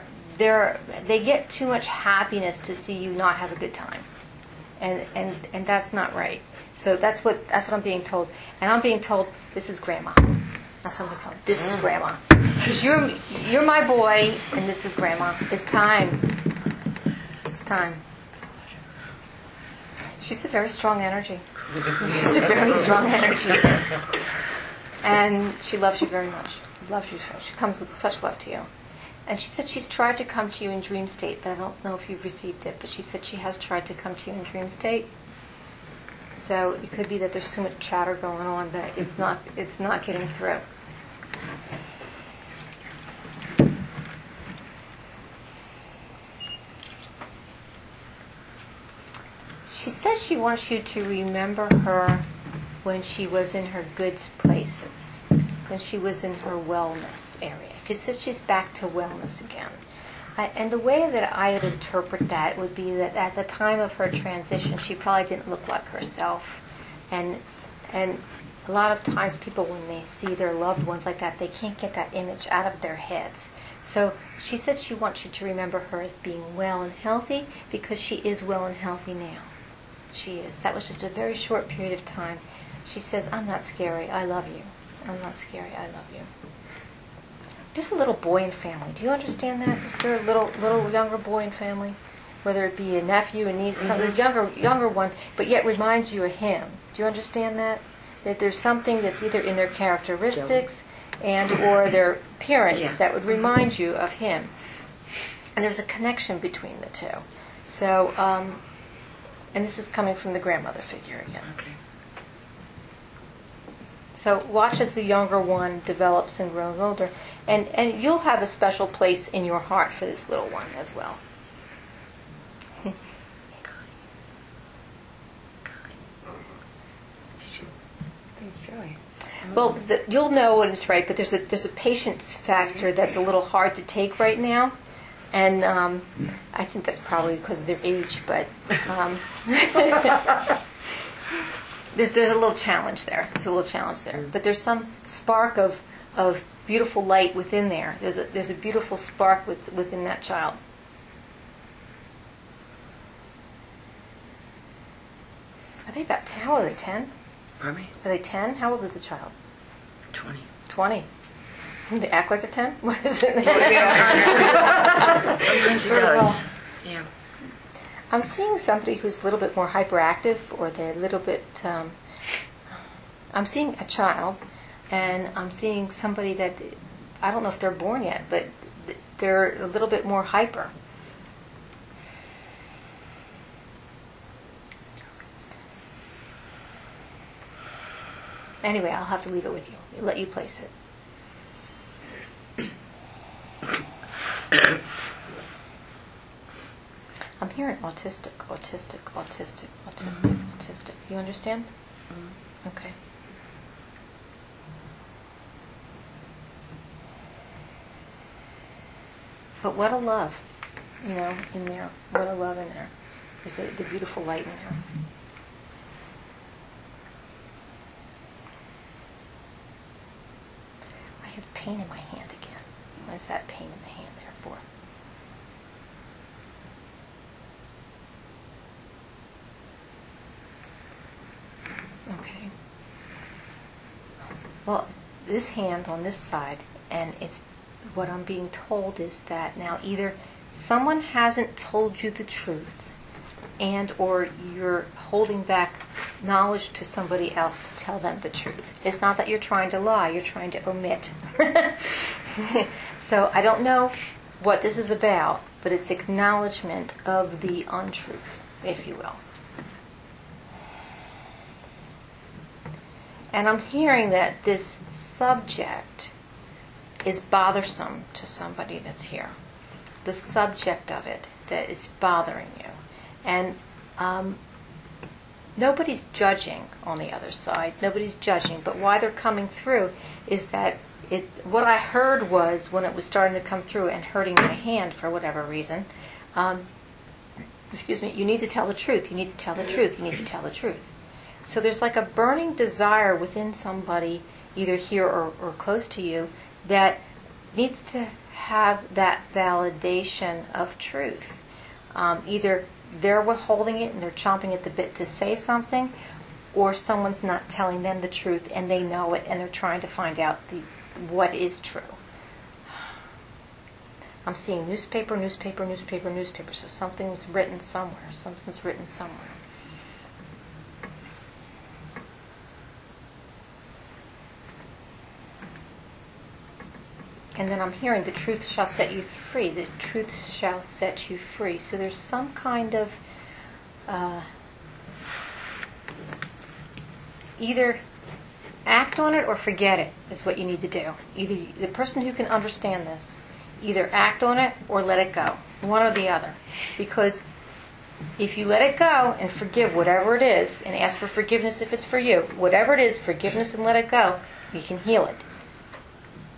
get too much happiness to see you not have a good time, and that's not right. So that's what I'm being told, and I'm being told this is Grandma. That's what I'm told. This is Grandma, because you're my boy, and this is Grandma. It's time. It's time. She's a very strong energy. She's a very strong energy, and she loves you very much. Loves you. She comes with such love to you. And she said she's tried to come to you in dream state, but I don't know if you've received it. But she said she has tried to come to you in dream state. So it could be that there's too much chatter going on that it's not getting through. She says she wants you to remember her when she was in her good places, when she was in her wellness area. She says she's back to wellness again. And the way that I would interpret that would be that at the time of her transition, she probably didn't look like herself. And a lot of times people, when they see their loved ones like that, they can't get that image out of their heads. So she said she wants you to remember her as being well and healthy, because she is well and healthy now. She is. That was just a very short period of time. She says, I'm not scary, I love you. I'm not scary, I love you. Just a little boy in family. Do you understand that? Is there a little younger boy in family? Whether it be a nephew, a niece, some younger one, but yet reminds you of him. Do you understand that? That there's something that's either in their characteristics and or their appearance that would remind you of him. And there's a connection between the two. So, and this is coming from the grandmother figure again. Okay. So watch as the younger one develops and grows older. And you'll have a special place in your heart for this little one as well. Well, you'll know when it's right, but there's a patience factor that's a little hard to take right now. And I think that's probably because of their age, but there's a little challenge there. There's a little challenge there. But there's some spark of beautiful light within there. There's a beautiful spark within that child. Are they about 10? How old are they, 10? Pardon me? Are they 10? How old is the child? 20. 20. They act like they're 10? What is it? Sometimes he does. Yeah. I'm seeing somebody who's a little bit more hyperactive, or they're a little bit... I'm seeing a child, and I'm seeing somebody that... I don't know if they're born yet, but they're a little bit more hyper. Anyway, I'll have to leave it with you. Let you place it. I'm hearing autistic, autistic, autistic, autistic, autistic. You understand? Okay. But what a love, in there. What a love in there. There's the beautiful light in there. I have pain in my hand again. What is that pain in the hand there for? Okay. Well, this hand on this side, and it's what I'm being told is that now either someone hasn't told you the truth, and or you're holding back knowledge to somebody else to tell them the truth. It's not that you're trying to lie, you're trying to omit. So I don't know what this is about, but it's acknowledgement of the untruth, if you will. And I'm hearing that this subject is bothersome to somebody that's here. The subject of it, that it's bothering you. And nobody's judging on the other side. Nobody's judging. But why they're coming through is that what I heard was, when it was starting to come through and hurting my hand for whatever reason, you need to tell the truth. You need to tell the truth. You need to tell the truth. So there's like a burning desire within somebody, either here or close to you, that needs to have that validation of truth. Either they're withholding it and they're chomping at the bit to say something, or someone's not telling them the truth and they know it and they're trying to find out what is true. I'm seeing newspaper, newspaper, newspaper, newspaper. So something's written somewhere. Something's written somewhere. And then I'm hearing the truth shall set you free. The truth shall set you free. So there's some kind of either act on it or forget it is what you need to do. Either the person who can understand this, either act on it or let it go. One or the other. Because if you let it go and forgive whatever it is and ask for forgiveness if it's for you, whatever it is, forgiveness and let it go, you can heal it.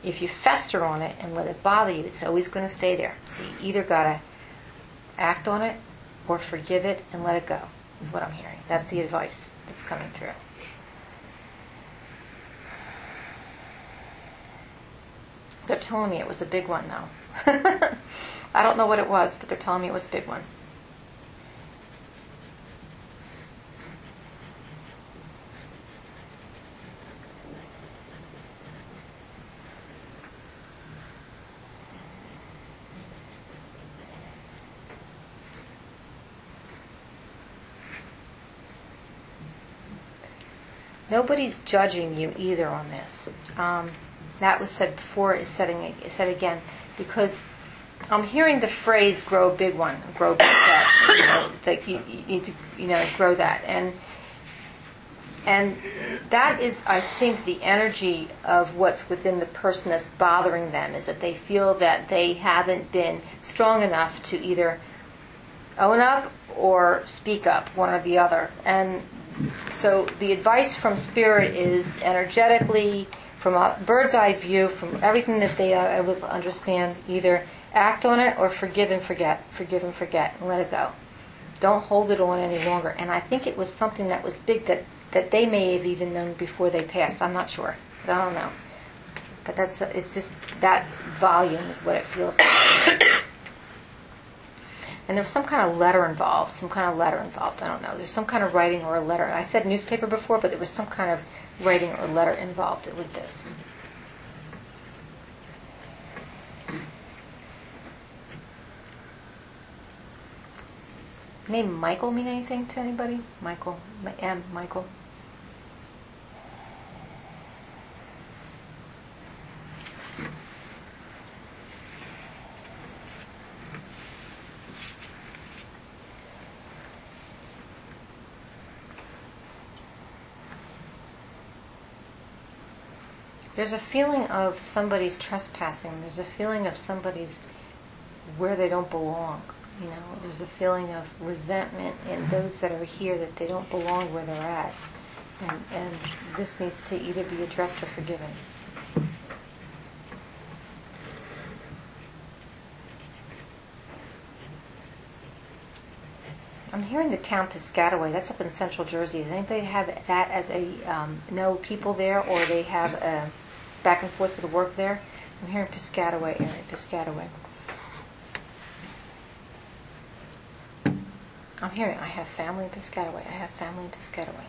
If you fester on it and let it bother you, it's always going to stay there. So you either got to act on it or forgive it and let it go, is what I'm hearing. That's the advice that's coming through. They're telling me it was a big one, though. I don't know what it was, but they're telling me it was a big one. Nobody's judging you either on this. That was said before, is said again, because I'm hearing the phrase "grow a big one," grow big that. That you need to, grow that, and that is, I think, the energy of what's within the person that's bothering them, is that they feel that they haven't been strong enough to either own up or speak up, one or the other, and so the advice from Spirit is energetically, from a bird's eye view, from everything that they are able to understand, either act on it or forgive and forget, and let it go. Don't hold it on any longer. And I think it was something that was big that they may have even known before they passed. I'm not sure. I don't know. But it's just that volume is what it feels like. And there's some kind of letter involved. I don't know. There's some kind of writing or a letter. I said newspaper before, but there was some kind of writing or letter involved with this. Name Michael mean anything to anybody? Michael. Michael. There's a feeling of somebody's trespassing. There's a feeling of somebody's where they don't belong. You know, there's a feeling of resentment in those that are here that they don't belong where they're at. And this needs to either be addressed or forgiven. I'm hearing the town Piscataway. That's up in central Jersey. Does anybody have that as a know people there, or they have a back and forth with the work there? I'm hearing Piscataway area, Piscataway. I'm hearing I have family in Piscataway. I have family in Piscataway.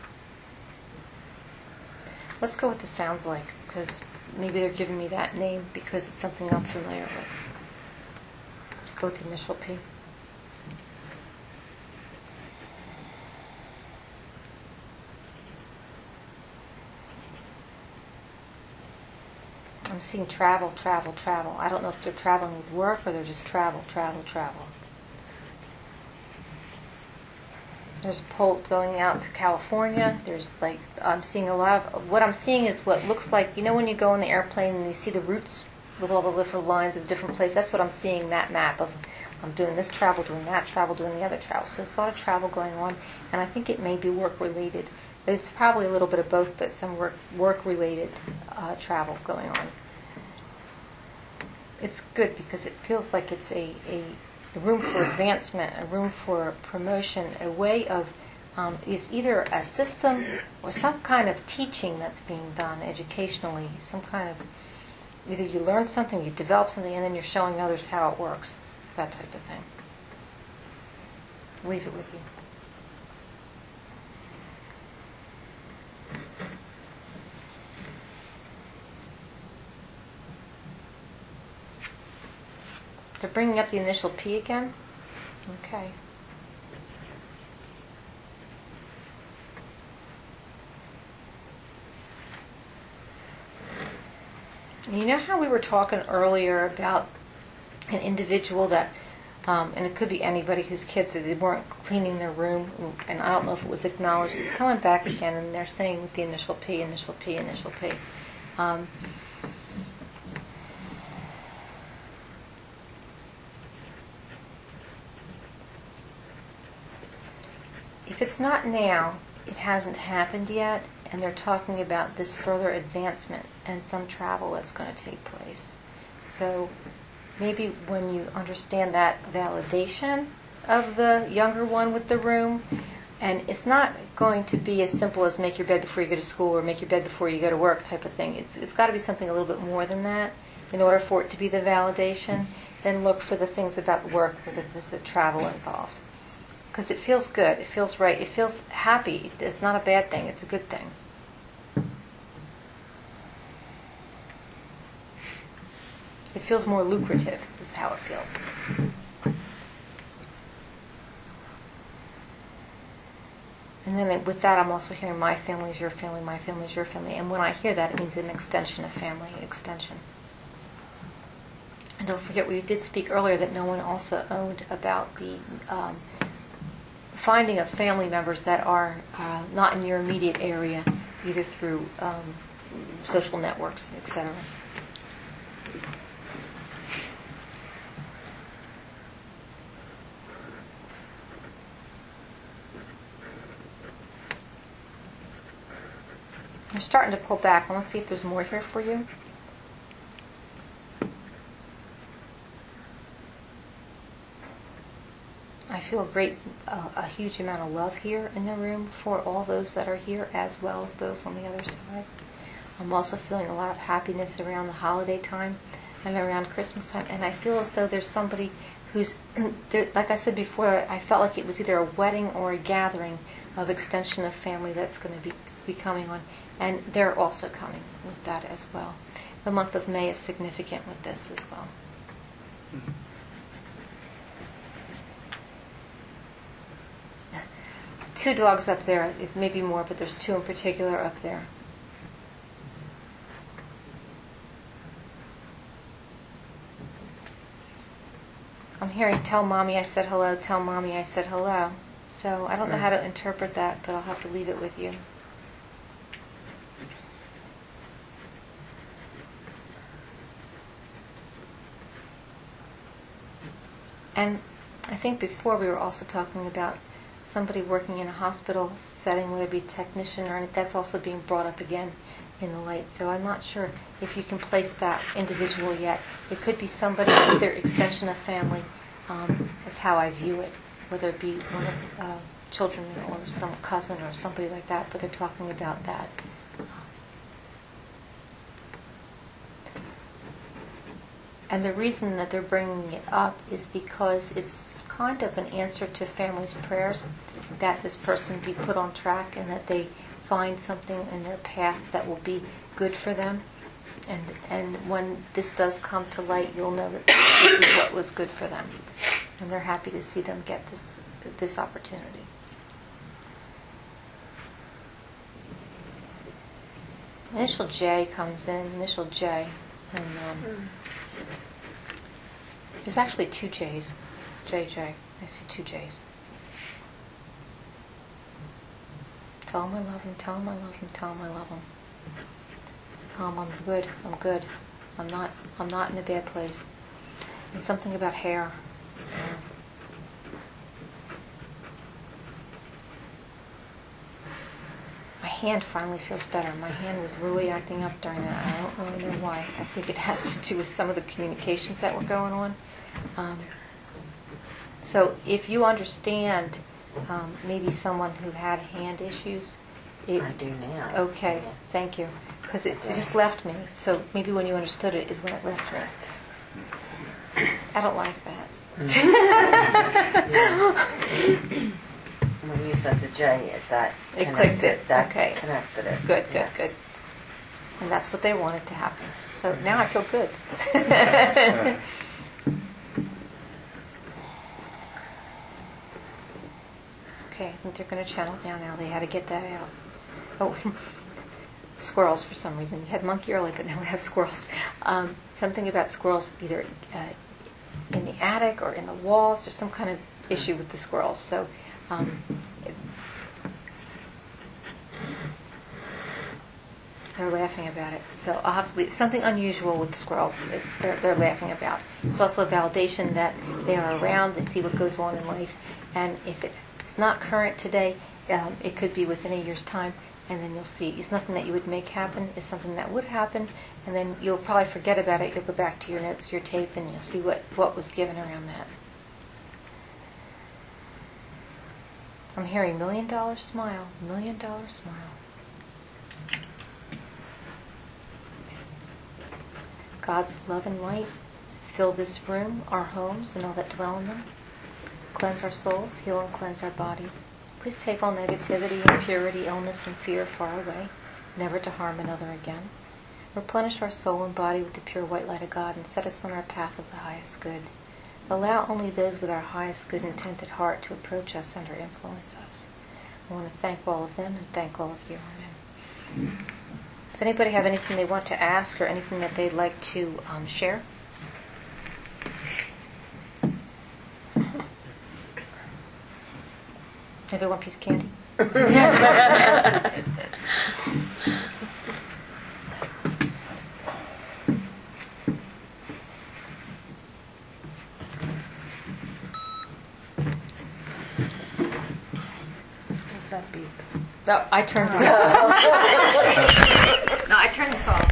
Let's go with the sounds like, because maybe they're giving me that name because it's something I'm familiar with. Let's go with the initial P. I'm seeing travel, travel, travel. I don't know if they're traveling with work or they're just travel, travel, travel. There's a pole going out to California. There's like, I'm seeing a lot of, what I'm seeing is what looks like, you know when you go in the airplane and you see the routes with all the different lines of different places? That's what I'm seeing, that map of, I'm doing this travel, doing that travel, doing the other travel. So there's a lot of travel going on, and I think it may be work-related. It's probably a little bit of both, but some work-related travel going on. It's good because it feels like it's a room for advancement, a room for promotion, a way of, is either a system or some kind of teaching that's being done educationally, some kind of, either you learn something, you develop something, and then you're showing others how it works, that type of thing. Leave it with you. They're bringing up the initial P again? Okay. You know how we were talking earlier about an individual that, and it could be anybody whose kids, that they weren't cleaning their room, and I don't know if it was acknowledged. It's coming back again, and they're saying with the initial P, initial P, initial P. If it's not now, it hasn't happened yet, and they're talking about this further advancement and some travel that's going to take place. So maybe when you understand that validation of the younger one with the room, and it's not going to be as simple as make your bed before you go to school or make your bed before you go to work type of thing. It's got to be something a little bit more than that in order for it to be the validation. Then look for the things about work, whether there's a travel involved. Because it feels good, it feels right, it feels happy. It's not a bad thing, it's a good thing. It feels more lucrative, is how it feels. And then with that, I'm also hearing my family is your family, my family is your family. And when I hear that, it means an extension of family, extension. And don't forget, we did speak earlier that no one also owned about the finding of family members that are not in your immediate area, either through social networks, etc. I'm starting to pull back. I want to see if there's more here for you. I feel a huge amount of love here in the room for all those that are here, as well as those on the other side. I'm also feeling a lot of happiness around the holiday time and around Christmas time, and I feel as though there's somebody who's, like I said before, I felt like it was either a wedding or a gathering of extension of family that's going to be coming on, and they're also coming with that as well. The month of May is significant with this as well. Mm-hmm. 2 dogs up there, is maybe more, but there's 2 in particular up there. I'm hearing, tell mommy I said hello, tell mommy I said hello. So I don't know how to interpret that, but I'll have to leave it with you. And I think before we were also talking about somebody working in a hospital setting, whether it be a technician or anything, that's also being brought up again in the light. So I'm not sure if you can place that individual yet. It could be somebody, either extension of family, is how I view it, whether it be one of children or some cousin or somebody like that, but they're talking about that. And the reason that they're bringing it up is because it's kind of an answer to families' prayers that this person be put on track and that they find something in their path that will be good for them. And when this does come to light, you'll know that this is what was good for them. And they're happy to see them get this opportunity. Initial J comes in, initial J. And there's actually two J's. JJ. I see two J's. Tell him I love him, tell him I love him, tell him I love him. Tell him I'm good, I'm good. I'm not in a bad place. And something about hair. My hand finally feels better. My hand was really acting up during that. I don't really know why. I think it has to do with some of the communications that were going on. So if you understand maybe someone who had hand issues. I do now. Okay, thank you. Because it just left me. So maybe when you understood it is when it left me. I don't like that. When you said the J, It clicked it. That Okay. connected it. Good. And that's what they wanted to happen. So now I feel good. Okay, I think they're going to channel down now. They had to get that out. Oh, squirrels for some reason. We had monkey earlier, but now we have squirrels. Something about squirrels either in the attic or in the walls. There's some kind of issue with the squirrels. So they're laughing about it. So I'll have to leave. Something unusual with the squirrels they're laughing about. It's also a validation that they are around. They see what goes on in life. And if it's not current today, it could be within a year's time. And then you'll see it's nothing that you would make happen. It's something that would happen. And then you'll probably forget about it. You'll go back to your notes, your tape, and you'll see what was given around that. I'm hearing $1 million smile, $1 million smile. God's love and light fill this room, our homes, and all that dwell in them. Cleanse our souls, heal and cleanse our bodies. Please take all negativity, impurity, illness, and fear far away, never to harm another again. Replenish our soul and body with the pure white light of God and set us on our path of the highest good. Allow only those with our highest good intent at heart to approach us and or influence us. I want to thank all of them and thank all of you. Amen. Does anybody have anything they want to ask or anything that they'd like to share? Anybody want a piece of candy? What's that beep? No, I turned this off. No, I turned this off.